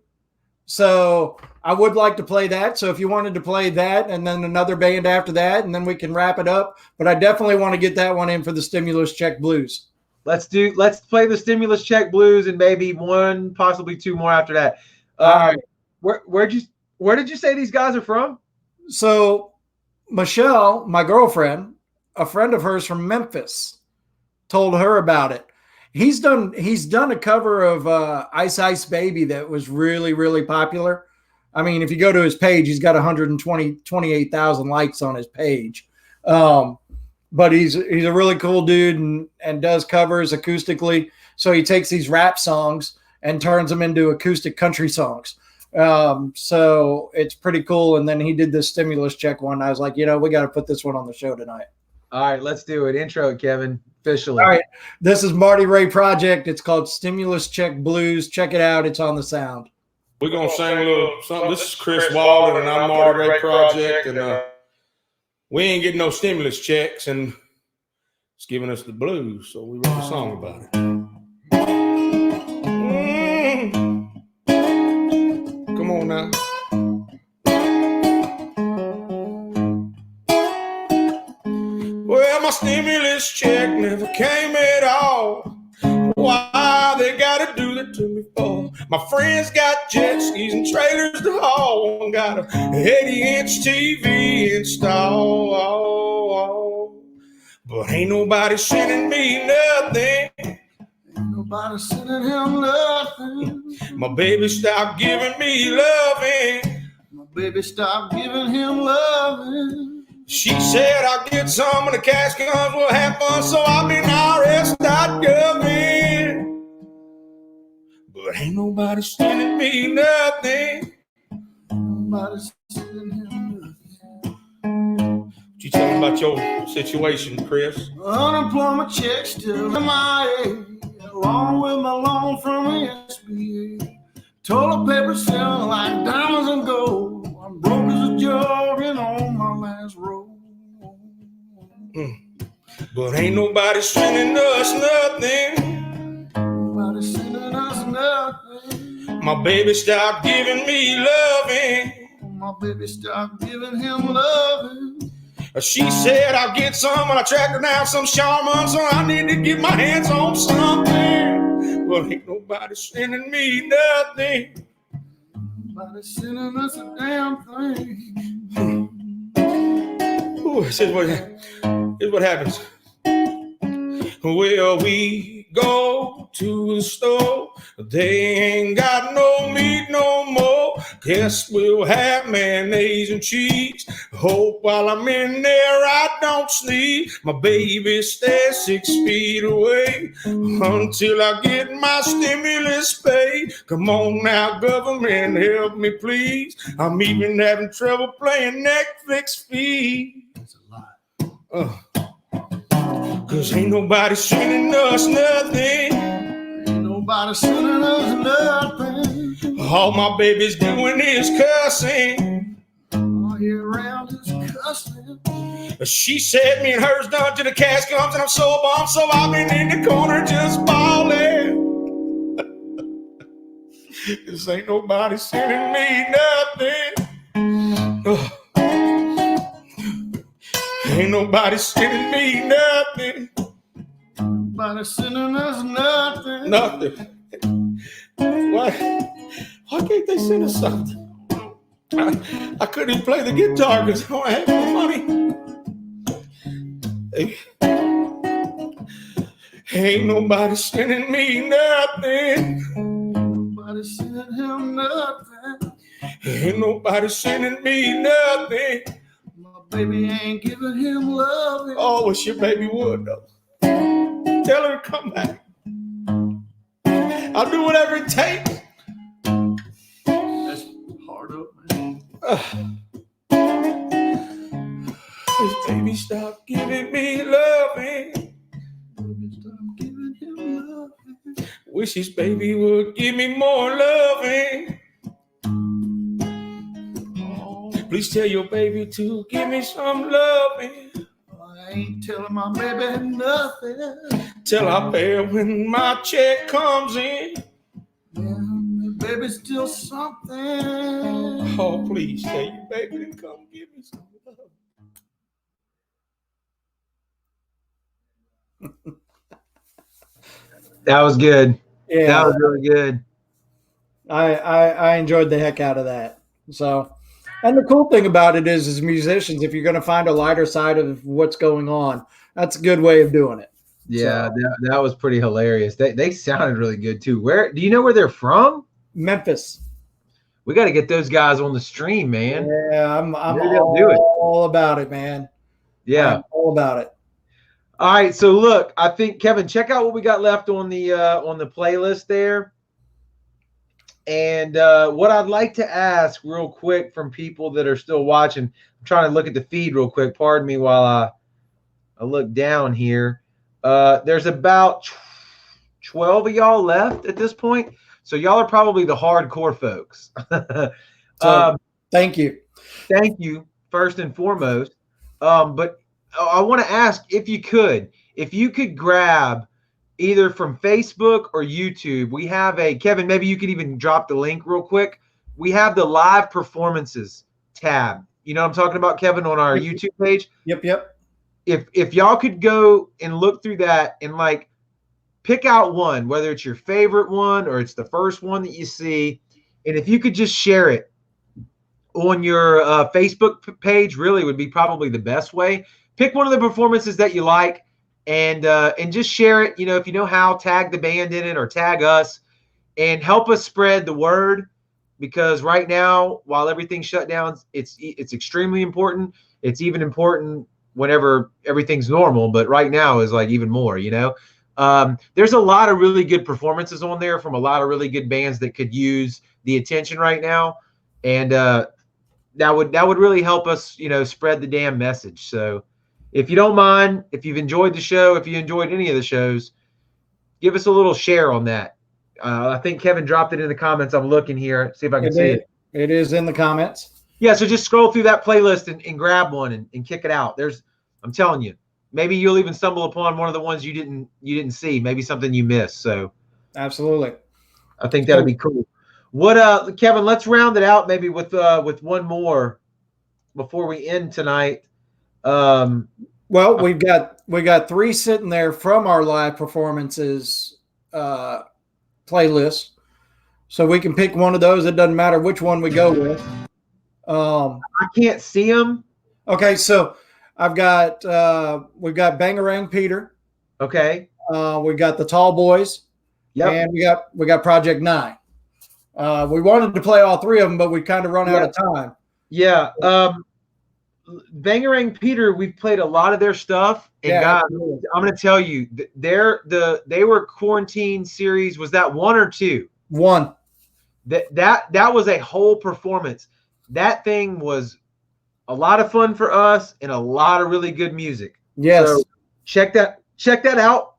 So I would like to play that. So if you wanted to play that and then another band after that, and then we can wrap it up. But I definitely want to get that one in for the Stimulus Check Blues. Let's play the Stimulus Check Blues and maybe one, possibly two more after that. All right. Where did you say these guys are from? So Michelle, my girlfriend, a friend of hers from Memphis, told her about it. He's done a cover of Ice Ice Baby that was really, really popular. I mean, if you go to his page, he's got 28,000 likes on his page. But he's a really cool dude and does covers acoustically. So he takes these rap songs and turns them into acoustic country songs. So it's pretty cool. And then he did this Stimulus Check one. I was like, we got to put this one on the show tonight. All right, let's do it. Intro, Kevin, officially. All right. This is Marty Ray Project. It's called Stimulus Check Blues. Check it out. It's on the sound. We're going to sing a little something. This is Chris Walden, and I'm Marty Ray Project. And we ain't getting no stimulus checks, and it's giving us the blues. So we wrote a song about it. Come on now. Well, my stimulus check never came at all. Why they gotta do that to me for? My friends got jet skis and trailers to haul, and got a 80-inch TV installed. But ain't nobody sending me nothing. Ain't nobody sending him nothing. My baby stopped giving me loving. My baby stopped giving him loving. She said I'll get some when the cash comes, we'll have fun, so I'll be IRS.gov. But ain't nobody sending me nothing. Nobody's sending him nothing. What you tell me about your situation, Chris? Unemployment check still MIA, along with my loan from the SBA. Toilet paper selling like diamonds and gold. I'm broke as a jug and on my last roll. But ain't nobody sending us nothing. Nobody sending us nothing. My baby stopped giving me loving. My baby stopped giving him loving. She said I'll get some when I track her down some shaman, so I need to get my hands on something. Well, ain't nobody sending me nothing. Nobody sending us a damn thing. Ooh, here's what happens. Well, we go to the store. They ain't got no meat no more. Guess we'll have mayonnaise and cheese. Hope while I'm in there I don't sneeze. My baby stays 6 feet away until I get my stimulus paid. Come on now, government, help me please. I'm even having trouble playing Netflix feed. That's a lot. Cause ain't nobody sending us nothing. Ain't nobody sending us nothing. All my baby's doing is cussing. All year round is cussing. She said me and her's done till the cash comes, and I'm so bummed, so I've been in the corner just bawling. Cause ain't nobody sending me nothing. Ain't nobody sending me nothing. Nobody sending us nothing. Nothing. Why can't they send us something? I couldn't even play the guitar because I don't have no money. Ain't nobody sending me nothing. Nobody sending him nothing. Ain't nobody sending me nothing. My baby ain't giving him love. Oh, wish your baby would though. Tell her to come back. I'll do whatever it takes. That's hard up, man. His baby stop giving me loving. Stop giving him loving. Wish his baby would give me more loving. Oh, please tell your baby to give me some loving. I ain't telling my baby nothing till I pay her when my check comes in. Yeah, baby, still something. Oh, please tell your baby to come give me some love. That was good. Yeah, that was really good. I enjoyed the heck out of that. So, and the cool thing about it is, as musicians, if you're going to find a lighter side of what's going on, that's a good way of doing it. Yeah, that was pretty hilarious. They sounded really good too. Where do you know where they're from? Memphis. We got to get those guys on the stream, man. Yeah, I'm all about it, man. Yeah, I'm all about it. All right, so look, I think Kevin, check out what we got left on the playlist there. And what I'd like to ask real quick from people that are still watching, I'm trying to look at the feed real quick. Pardon me while I look down here. There's about 12 of y'all left at this point. So y'all are probably the hardcore folks. Thank you. Thank you, first and foremost. But I want to ask if you could grab either from Facebook or YouTube. We have Kevin, maybe you could even drop the link real quick. We have the live performances tab. You know what I'm talking about, Kevin, on our YouTube page? Yep. If y'all could go and look through that and like pick out one, whether it's your favorite one or it's the first one that you see, and if you could just share it on your Facebook page, really would be probably the best way. Pick one of the performances that you like and just share it. You know, if you know how, tag the band in it or tag us and help us spread the word, because right now, while everything's shut down, it's extremely important. It's even important whenever everything's normal, but right now is like even more, you know. There's a lot of really good performances on there from a lot of really good bands that could use the attention right now. And that would really help us, you know, spread the damn message. So if you don't mind, if you've enjoyed the show, if you enjoyed any of the shows, give us a little share on that. I think Kevin dropped it in the comments. I'm looking here, see if I can see it. It is in the comments. Yeah, so just scroll through that playlist and grab one and kick it out. I'm telling you, maybe you'll even stumble upon one of the ones you didn't see, maybe something you missed. So absolutely, I think that'd be cool. What Kevin, let's round it out maybe with one more before we end tonight. Well, we got 3 sitting there from our live performances playlist, so we can pick one of those. It doesn't matter which one we go with. I can't see them. Okay, so we've got Bangarang Peter. Okay. We got the Tall Boys. Yep. And we got Project 9. We wanted to play all 3 of them, but we kind of run out of time. Yeah. Bangarang Peter, we've played a lot of their stuff. And guys, I'm going to tell you, they were quarantine series. Was that 1 or 2? 1. That was a whole performance. That thing was a lot of fun for us and a lot of really good music. Yes. So check that out.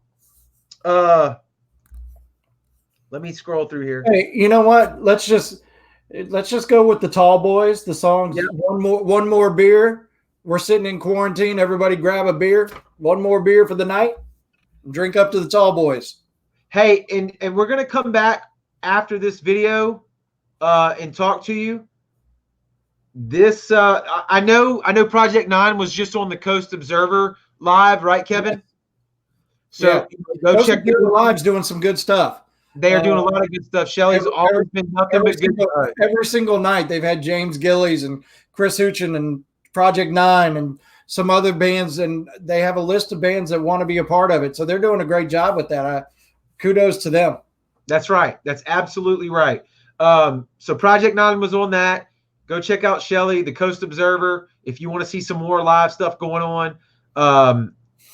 Let me scroll through here. Hey, you know what? Let's just go with the Tall Boys. The song's one more beer. We're sitting in quarantine. Everybody grab a beer. One more beer for the night. Drink up to the Tall Boys. Hey, and we're gonna come back after this video and talk to you. This I know Project 9 was just on the Coast Observer live, right, Kevin? So go check their lives, doing some good stuff. They are doing a lot of good stuff. Shelly's always been nothing but good. Every single night they've had James Gillies and Chris Huchin and Project 9 and some other bands, and they have a list of bands that want to be a part of it. So they're doing a great job with that. Kudos to them. That's right. That's absolutely right. So Project 9 was on that. Go check out Shelly, the Coast Observer, if you want to see some more live stuff going on.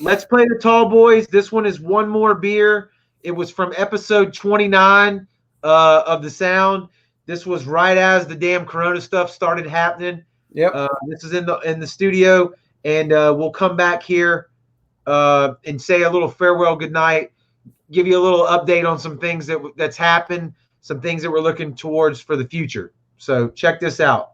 Let's Play the Tall Boys. This one is One More Beer. It was from episode 29 of The Sound. This was right as the damn Corona stuff started happening. Yep. This is in the studio, and we'll come back here and say a little farewell goodnight, give you a little update on some things that's happened, some things that we're looking towards for the future. So check this out.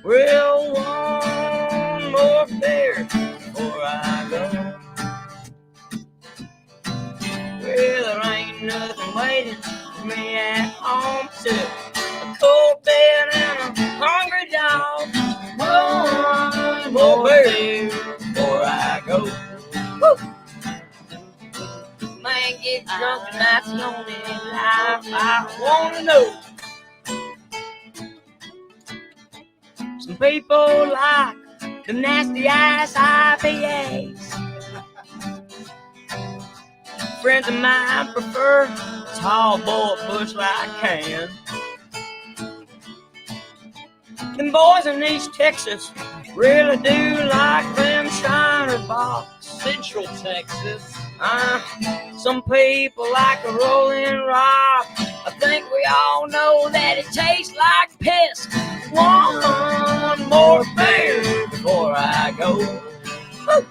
Well, one more beer before I go. Well, there ain't nothing waiting for me at home except a cold bed and a hungry dog. One more beer before I go. Woo! Man, get drunk and that's the only life I wanna know. Some people like the nasty ass IPAs. Friends of mine prefer tall boy Bush Light can. Them boys in East Texas really do like them Shiner Box. Central Texas. Some people like a Rolling Rock. I think we all know that it tastes like piss. One more beer before I go. Woo!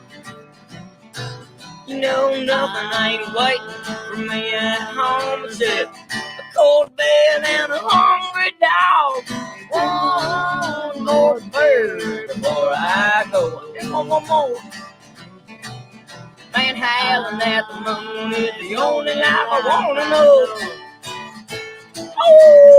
You know nothing ain't waiting for me at home except a cold bed and a hungry dog. One more beer before I go. Just one more. Man, howling at the moon is the only life I wanna know. Oh!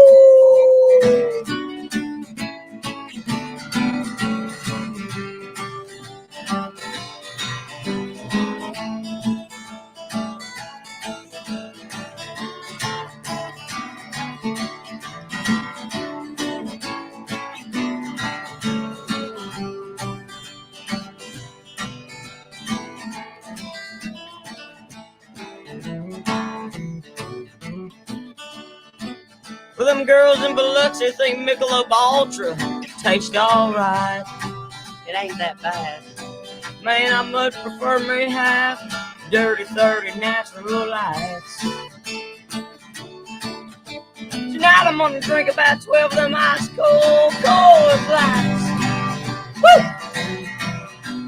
Well, them girls in Biloxi think Michelob Ultra tastes alright. It ain't that bad. Man, I much prefer me half Dirty 30 Natural Lights. Tonight I'm gonna drink about 12 of them ice cold Lights. Woo!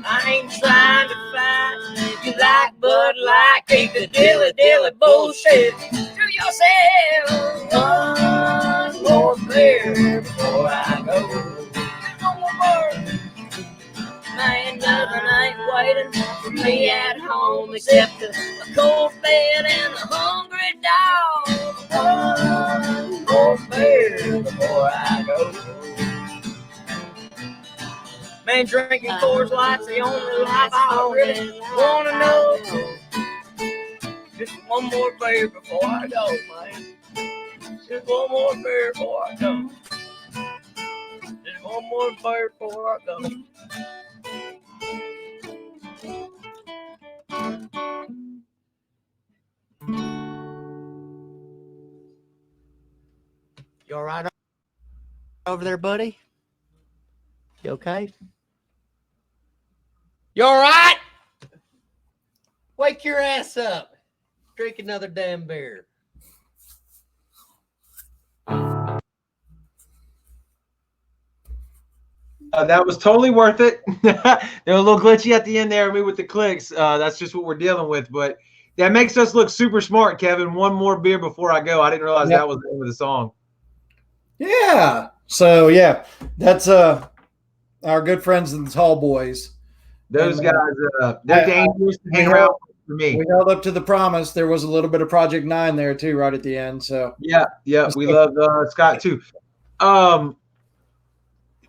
I ain't trying to fight. If you like Bud Light, keep the dilly bullshit to yourself. One more beer before I go. One more. Man, nothing ain't waiting for me at home except a cold bed and a hungry dog. One more beer before I go. Man, drinking Coors Light's the only life I really wanna know. Just one more beer before I go, man. Just one more beer before I go. Just one more beer before I go. You all right over there, buddy? You okay? You all right? Wake your ass up. Drink another damn beer. That was totally worth it. They were a little glitchy at the end there, me with the clicks. That's just what we're dealing with. But that makes us look super smart, Kevin. One more beer before I go. I didn't realize that was the name of the song. Yeah. So yeah, that's our good friends in the Tall Boys. Those guys, they're dangerous to hang around for me. We held up to the promise. There was a little bit of Project 9 there too, right at the end. So yeah, we love Scott too.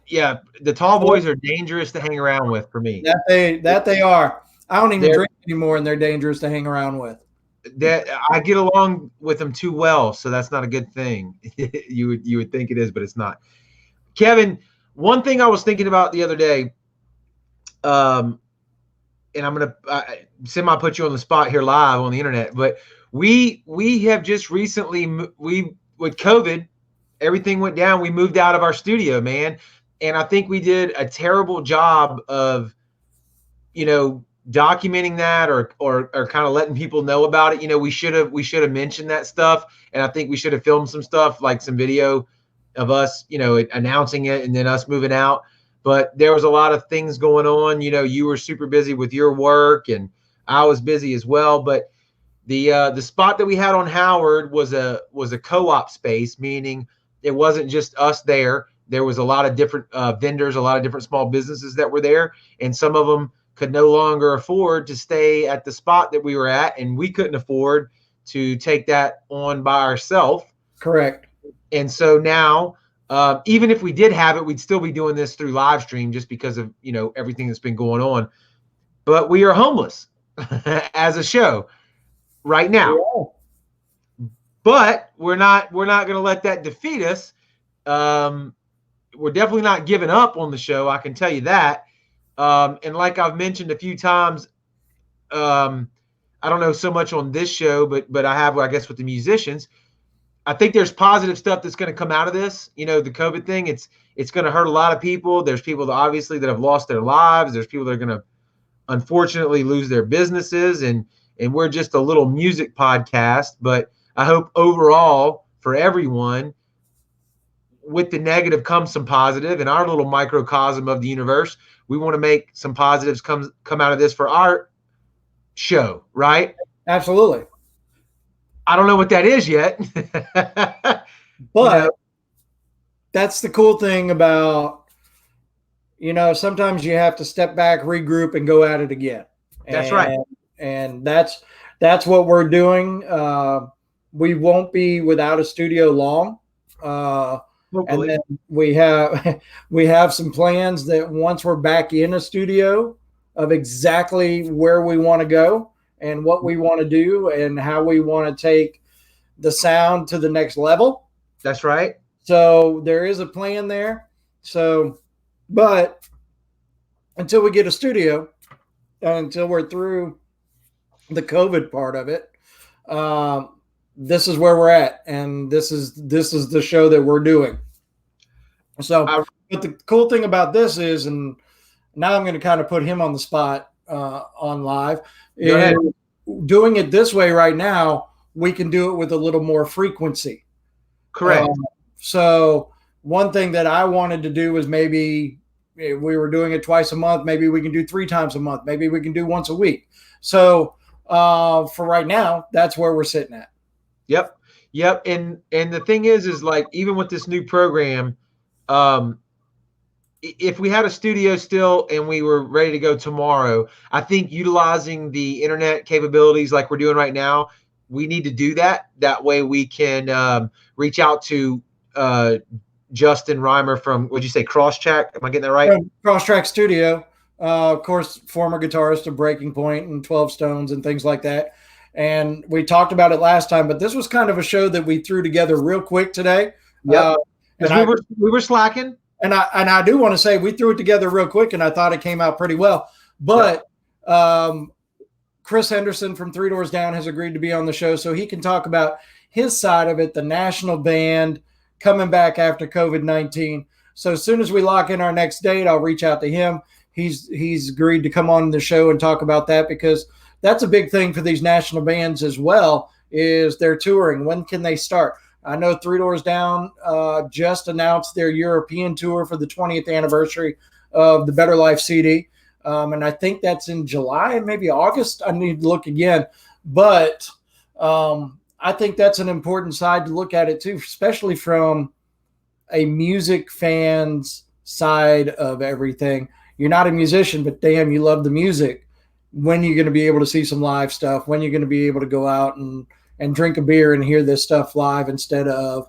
Yeah, the Tall Boys are dangerous to hang around with for me. That they are. I don't even drink anymore, and they're dangerous to hang around with. that I get along with them too well, so that's not a good thing. You would think it is, but it's not. Kevin, one thing I was thinking about the other day, and I'm gonna semi put you on the spot here live on the internet, but we have just recently with COVID, everything went down. We moved out of our studio, man, and I think we did a terrible job of, documenting that or kind of letting people know about it. We should have mentioned that stuff, and I think we should have filmed some stuff, like some video of us, announcing it and then us moving out. But there was a lot of things going on. You were super busy with your work, and I was busy as well. But the spot that we had on Howard was a co-op space, meaning it wasn't just us there. There was a lot of different vendors, a lot of different small businesses that were there, and some of them could no longer afford to stay at the spot that we were at, and we couldn't afford to take that on by ourselves. Correct. And so now, even if we did have it, we'd still be doing this through live stream just because of everything that's been going on. But we are homeless as a show right now. Yeah. But we're not going to let that defeat us. We're definitely not giving up on the show, I can tell you that. And like I've mentioned a few times, I don't know so much on this show, but I have, I guess, with the musicians. I think there's positive stuff that's going to come out of this. The COVID thing, it's going to hurt a lot of people. There's people that obviously that have lost their lives. There's people that are going to unfortunately lose their businesses, and we're just a little music podcast. But I hope overall for everyone, with the negative comes some positive. In our little microcosm of the universe, we want to make some positives come out of this for our show, right? Absolutely. I don't know what that is yet. But that's the cool thing about, sometimes you have to step back, regroup, and go at it again. That's right. And that's what we're doing. We won't be without a studio long. And then we have some plans that once we're back in a studio of exactly where we want to go and what we want to do and how we want to take the sound to the next level. That's right. So there is a plan there. So, but until we get a studio, until we're through the COVID part of it, this is where we're at, and this is the show that we're doing. So, but the cool thing about this is, and now I'm going to kind of put him on the spot on live. Go ahead. Doing it this way right now, we can do it with a little more frequency. Correct. So one thing that I wanted to do was maybe we were doing it twice a month. Maybe we can do 3 times a month. Maybe we can do once a week. So for right now, that's where we're sitting at. Yep. And the thing is like, even with this new program, if we had a studio still and we were ready to go tomorrow, I think utilizing the internet capabilities like we're doing right now, we need to do that. That way we can reach out to Justin Reimer from, what'd you say, Crosstrack? Am I getting that right? Crosstrack Studio. Of course, former guitarist of Breaking Point and 12 Stones and things like that. And we talked about it last time, but this was kind of a show that we threw together real quick today. Yeah, we were slacking. And I do want to say we threw it together real quick, and I thought it came out pretty well. But Chris Henderson from Three Doors Down has agreed to be on the show, so he can talk about his side of it, the national band coming back after COVID-19. So as soon as we lock in our next date, I'll reach out to him. He's agreed to come on the show and talk about that, because that's a big thing for these national bands as well, is their touring. When can they start? I know Three Doors Down just announced their European tour for the 20th anniversary of the Better Life CD. And I think that's in July and maybe August. I need to look again. But I think that's an important side to look at it too, especially from a music fan's side of everything. You're not a musician, but damn, you love the music. When are you going to be able to see some live stuff? When are you going to be able to go out and drink a beer and hear this stuff live instead of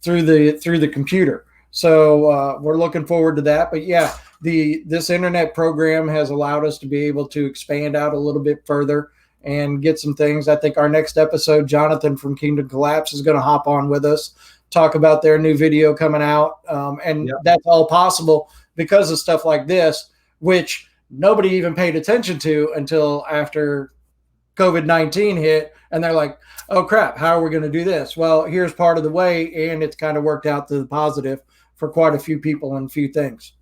through the computer? So we're looking forward to that. But yeah, this internet program has allowed us to be able to expand out a little bit further and get some things. I think our next episode, Jonathan from Kingdom Collapse is going to hop on with us, talk about their new video coming out. And that's all possible because of stuff like this, which nobody even paid attention to until after COVID-19 hit. And they're like, oh crap, how are we going to do this? Well, here's part of the way. And it's kind of worked out to the positive for quite a few people and a few things.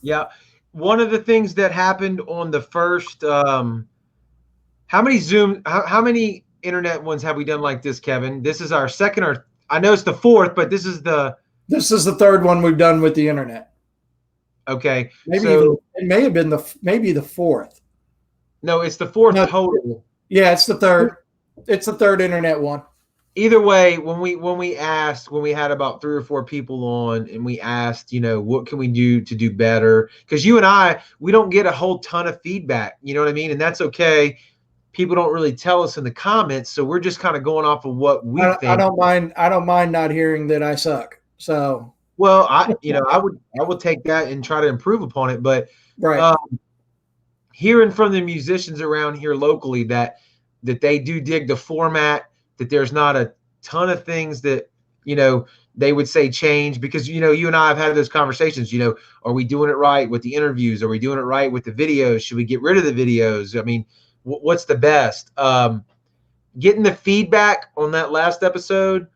Yeah. One of the things that happened on the first, how many internet ones have we done like this, Kevin? This is our second, or I know it's the fourth, but this is the third one we've done with the internet. Okay. Maybe it may have been the fourth. No, it's the fourth total. Yeah, it's the third. It's the third internet one. Either way, when we had about 3 or 4 people on, and we asked, what can we do to do better? Because you and I, we don't get a whole ton of feedback. You know what I mean? And that's okay. People don't really tell us in the comments, so we're just kind of going off of what we think. I don't mind not hearing that I suck. So well, I would take that and try to improve upon it. But hearing from the musicians around here locally that they do dig the format, that there's not a ton of things that they would say change, because you and I have had those conversations. Are we doing it right with the interviews? Are we doing it right with the videos? Should we get rid of the videos? I mean, what's the best? Getting the feedback on that last episode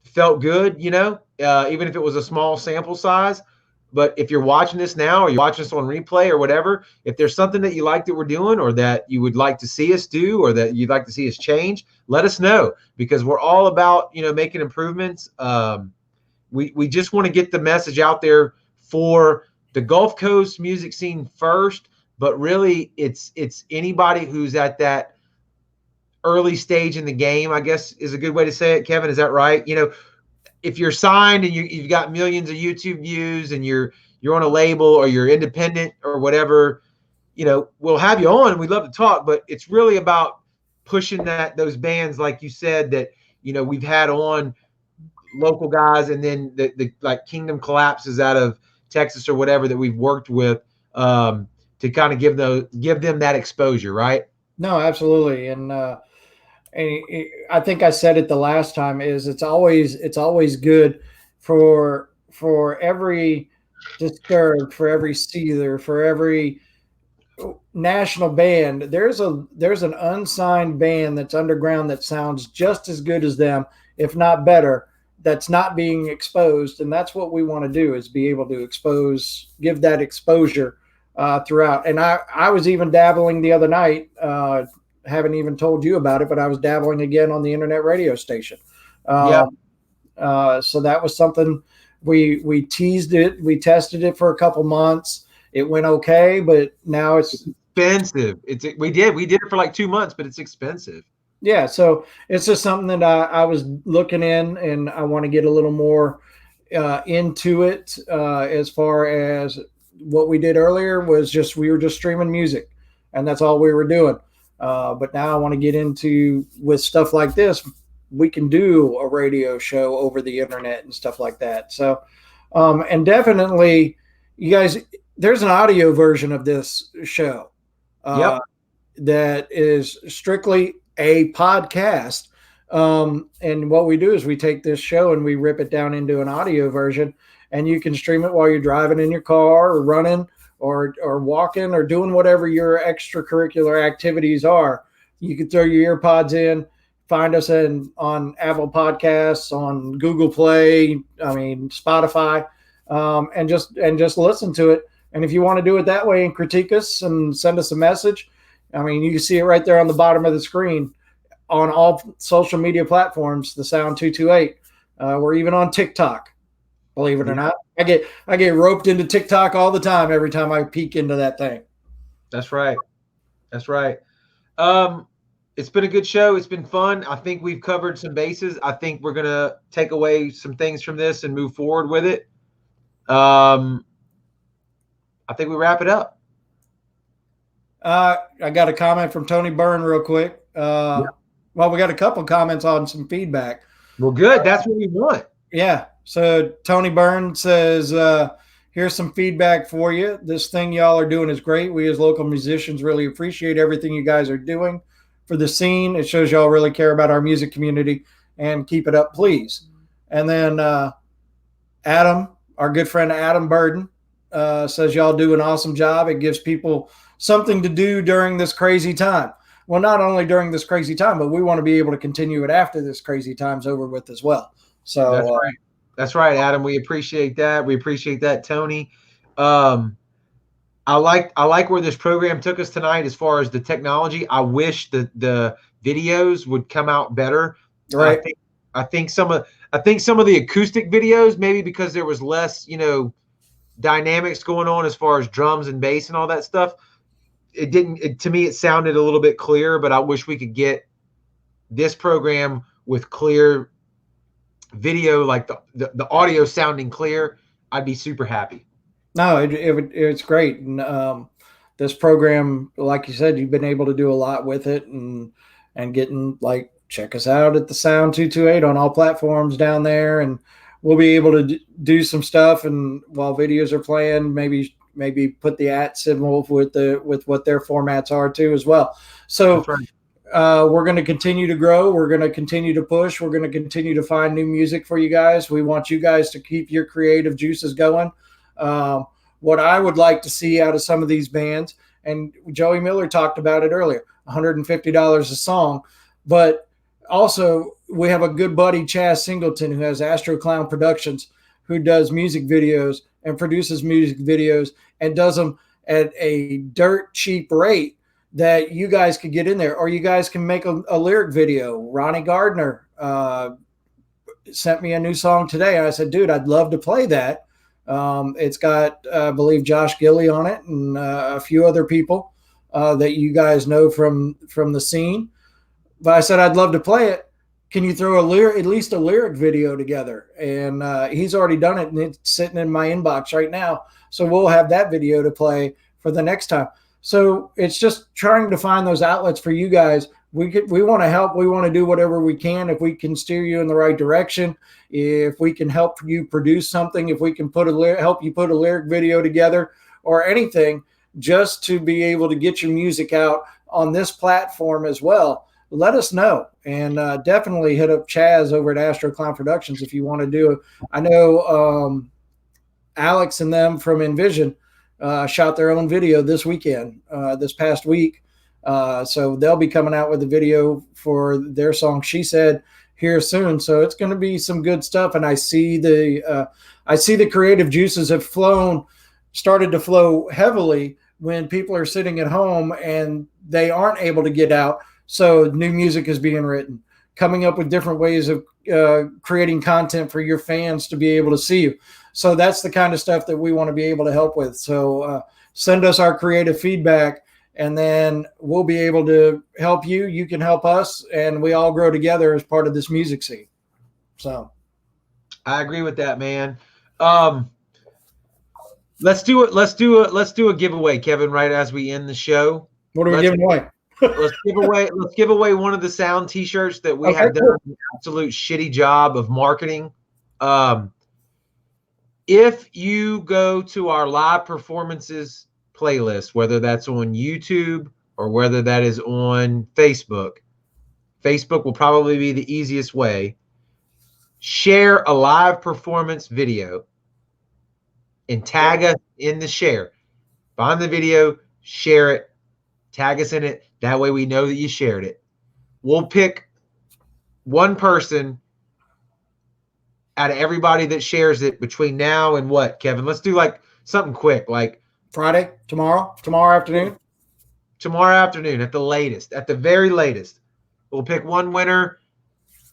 felt good, even if it was a small sample size. But if you're watching this now, or you're watching this on replay or whatever, if there's something that you like that we're doing, or that you would like to see us do, or that you'd like to see us change, let us know, because we're all about, making improvements. We just want to get the message out there for the Gulf Coast music scene first, but really it's anybody who's at that early stage in the game, I guess is a good way to say it. Kevin, is that right? If you're signed and you've got millions of YouTube views and you're on a label, or you're independent or whatever, we'll have you on and we'd love to talk. But it's really about pushing those bands, like you said, that we've had on, local guys, and then the like Kingdom Collapses out of Texas or whatever that we've worked with, to kind of give them that exposure, right? No, absolutely. And I think I said it the last time, is it's always good for every Disturbed, for every Seether, for every national band, there's an unsigned band that's underground that sounds just as good as them, if not better, that's not being exposed. And that's what we want to do, is be able to give that exposure throughout. And I was even dabbling the other night, haven't even told you about it, but I was dabbling again on the internet radio station. So that was something we teased it. We tested it for a couple months. It went okay, but now it's expensive. We did it for like 2 months, but it's expensive. Yeah. So it's just something that I was looking in, and I want to get a little more into it. As far as what we did earlier was we were just streaming music, and that's all we were doing. But now I want to get into, with stuff like this, we can do a radio show over the internet and stuff like that. So, and definitely, you guys, there's an audio version of this show that is strictly a podcast. And what we do is we take this show and we rip it down into an audio version, and you can stream it while you're driving in your car or running or walking or doing whatever your extracurricular activities are. You can throw your ear pods in, find us on Apple Podcasts, on Google Play, Spotify, and just listen to it. And if you want to do it that way and critique us and send us a message, you can see it right there on the bottom of the screen on all social media platforms, the Sound 228. We're even on TikTok, believe it or not. I get roped into TikTok all the time every time I peek into that thing. That's right. It's been a good show. It's been fun. I think we've covered some bases. I think we're going to take away some things from this and move forward with it. I think we wrap it up. I got a comment from Tony Byrne real quick. Well, we got a couple comments on some feedback. Well, good. That's what we want. Yeah. So Tony Byrne says, here's some feedback for you. This thing y'all are doing is great. We as local musicians really appreciate everything you guys are doing for the scene. It shows y'all really care about our music community, and keep it up, please. And then Adam, our good friend Adam Burden, says y'all do an awesome job. It gives people something to do during this crazy time. Well, not only during this crazy time, but we want to be able to continue it after this crazy time's over with as well. So that's right. That's right, Adam. We appreciate that. We appreciate that, Tony. I like where this program took us tonight as far as the technology. I wish the videos would come out better. Right. I think some of the acoustic videos, maybe because there was less, dynamics going on as far as drums and bass and all that stuff. To me, it sounded a little bit clearer, but I wish we could get this program with clear video, like the audio sounding clear. I'd be super happy. No, it's great. And this program, like you said, you've been able to do a lot with it, and getting, like, check us out at the Sound 228 on all platforms down there, and we'll be able to do some stuff. And while videos are playing, maybe put the @ symbol with what their formats are too as well. So we're going to continue to grow. We're going to continue to push. We're going to continue to find new music for you guys. We want you guys to keep your creative juices going. What I would like to see out of some of these bands, and Joey Miller talked about it earlier, $150 a song, but also we have a good buddy, Chaz Singleton, who has Astro Clown Productions, who does music videos and produces music videos and does them at a dirt cheap rate that you guys could get in there, or you guys can make a lyric video. Ronnie Gardner sent me a new song today. I said, dude, I'd love to play that. It's got, I believe, Josh Gilly on it, and a few other people that you guys know from the scene. But I said, I'd love to play it. Can you throw at least a lyric video together? And he's already done it, and it's sitting in my inbox right now. So we'll have that video to play for the next time. So it's just trying to find those outlets for you guys. We want to help. We want to do whatever we can. If we can steer you in the right direction, if we can help you produce something, if we can help you put a lyric video together or anything, just to be able to get your music out on this platform as well, let us know. And definitely hit up Chaz over at Astro Clown Productions if you want to do it. I know Alex and them from Envision shot their own video this weekend, this past week. So they'll be coming out with a video for their song She Said here soon. So it's going to be some good stuff. And I see the creative juices have started to flow heavily when people are sitting at home and they aren't able to get out. So new music is being written, coming up with different ways of creating content for your fans to be able to see you. So that's the kind of stuff that we want to be able to help with. So send us our creative feedback, and then we'll be able to help you. You can help us, and we all grow together as part of this music scene. So I agree with that, man. Let's do it. Let's do a giveaway, Kevin, right as we end the show. What are we giving away? Let's give away one of the Sound t-shirts that we have done an absolute shitty job of marketing. If you go to our live performances playlist, whether that's on YouTube or whether that is on Facebook will probably be the easiest way. Share a live performance video and tag us in the share. Find the video, share it, tag us in it. That way we know that you shared it. We'll pick one person out of everybody that shares it between now and what, Kevin? Let's do like something quick, like Friday, tomorrow afternoon. Tomorrow afternoon at the latest, at the very latest. We'll pick one winner.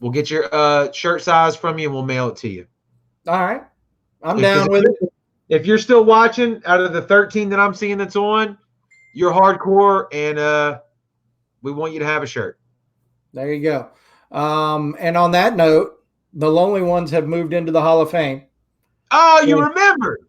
We'll get your shirt size from you and we'll mail it to you. All right. I'm down with it. If you're still watching, out of the 13 that I'm seeing that's on, you're hardcore, and we want you to have a shirt. There you go. And on that note, the Lonely Ones have moved into the Hall of Fame. Oh, you remember.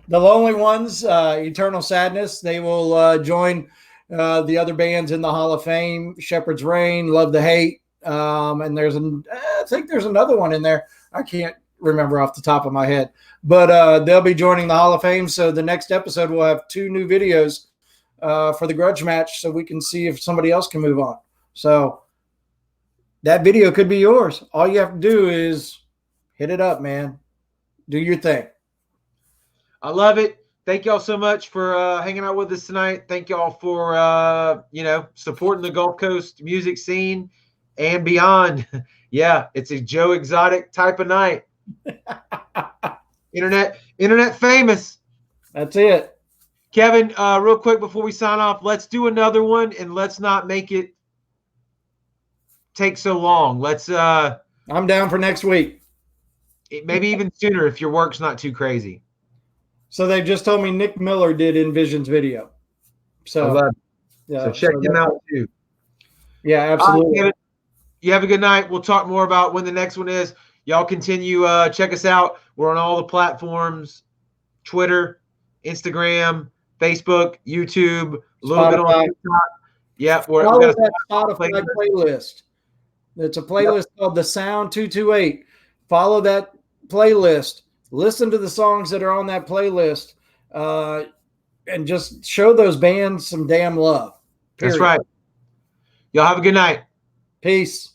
The Lonely Ones, Eternal Sadness, they will join the other bands in the Hall of Fame. Shepherd's Reign, Love the Hate. And I think there's another one in there. I can't remember off the top of my head. But they'll be joining the Hall of Fame. So the next episode, we'll have 2 new videos for the grudge match so we can see if somebody else can move on. So that video could be yours. All you have to do is hit it up, man. Do your thing. I love it. Thank y'all so much for hanging out with us tonight. Thank y'all for supporting the Gulf Coast music scene and beyond. Yeah, it's a Joe Exotic type of night. Internet famous. That's it. Kevin, real quick before we sign off, let's do another one and let's not make it take so long. Let's I'm down for next week. Maybe even sooner if your work's not too crazy. So they just told me Nick Miller did Envision's video. So, I love it. Yeah, so check him out too. Yeah, absolutely. Kevin, you have a good night. We'll talk more about when the next one is. Y'all continue. Check us out. We're on all the platforms: Twitter, Instagram, Facebook, YouTube, a little bit on TikTok. Yeah, we're Follow got that Spotify playlist. It's a playlist called The Sound 228. Follow that playlist. Listen to the songs that are on that playlist, and just show those bands some damn love. Period. That's right. Y'all have a good night. Peace.